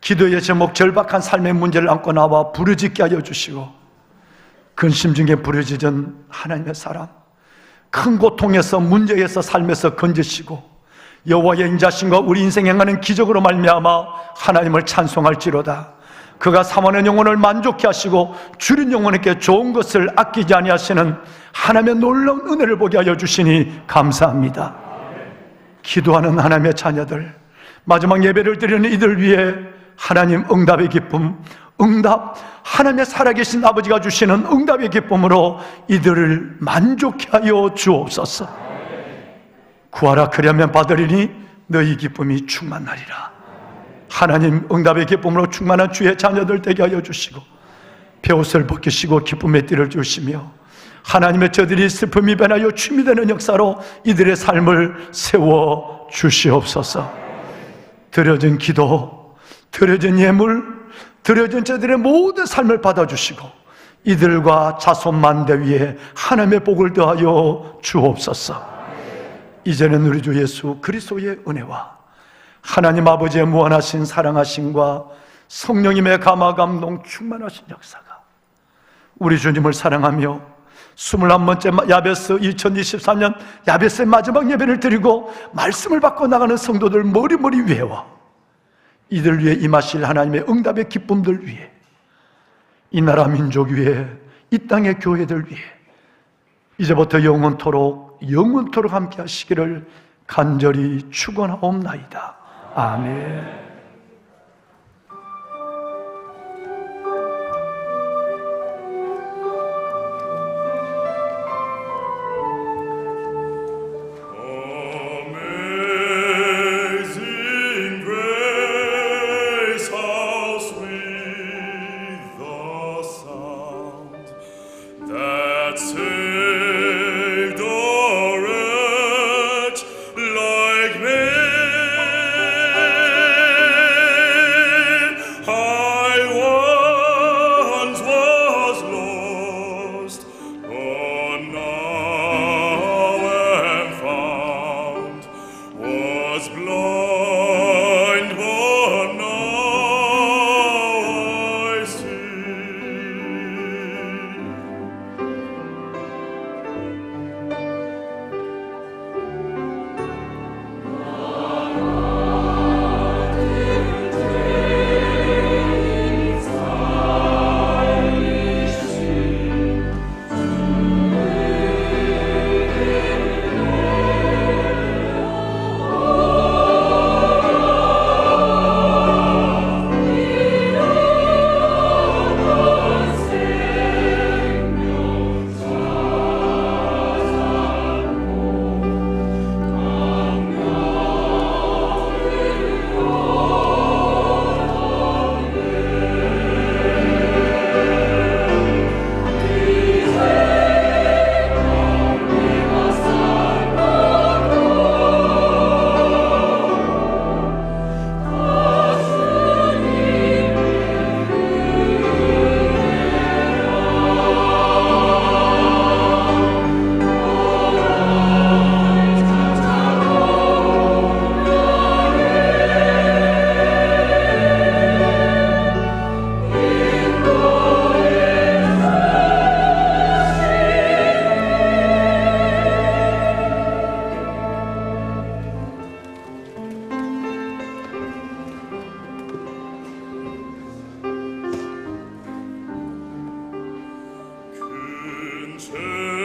기도의 제목 절박한 삶의 문제를 안고 나와 부르짖게 하여 주시고 근심 중에 부르짖은 하나님의 사람 큰 고통에서 문제에서 삶에서 건지시고 여호와의 인자심과 우리 인생 행하는 기적으로 말미암아 하나님을 찬송할지로다. 그가 사모하는 영혼을 만족케 하시고 줄인 영혼에게 좋은 것을 아끼지 아니하시는 하나님의 놀라운 은혜를 보게 하여 주시니 감사합니다. 기도하는 하나님의 자녀들, 마지막 예배를 드리는 이들 위해 하나님 응답의 기쁨, 응답, 하나님의 살아계신 아버지가 주시는 응답의 기쁨으로 이들을 만족케 하여 주옵소서. 구하라 그리하면 받으리니 너희 기쁨이 충만하리라. 하나님 응답의 기쁨으로 충만한 주의 자녀들 되게 하여 주시고 베옷을 벗기시고 기쁨의 띠를 주시며 하나님의 저들이 슬픔이 변하여 춤이 되는 역사로 이들의 삶을 세워 주시옵소서. 드려진 기도, 드려진 예물, 드려진 저들의 모든 삶을 받아주시고 이들과 자손만대 위에 하나님의 복을 더하여 주옵소서. 이제는 우리 주 예수 그리스도의 은혜와 하나님 아버지의 무한하신 사랑하심과 성령님의 감화감동 충만하신 역사가 우리 주님을 사랑하며 21번째 야베스 2023년 야베스의 마지막 예배를 드리고 말씀을 받고 나가는 성도들 머리머리 위에와 이들 위해 임하실 하나님의 응답의 기쁨들 위해 이 나라 민족 위에 이 땅의 교회들 위해 이제부터 영원토록 함께 하시기를 간절히 축원하옵나이다. 아멘. Amazing grace, how sweet the sound that saved a wretch like me. 죄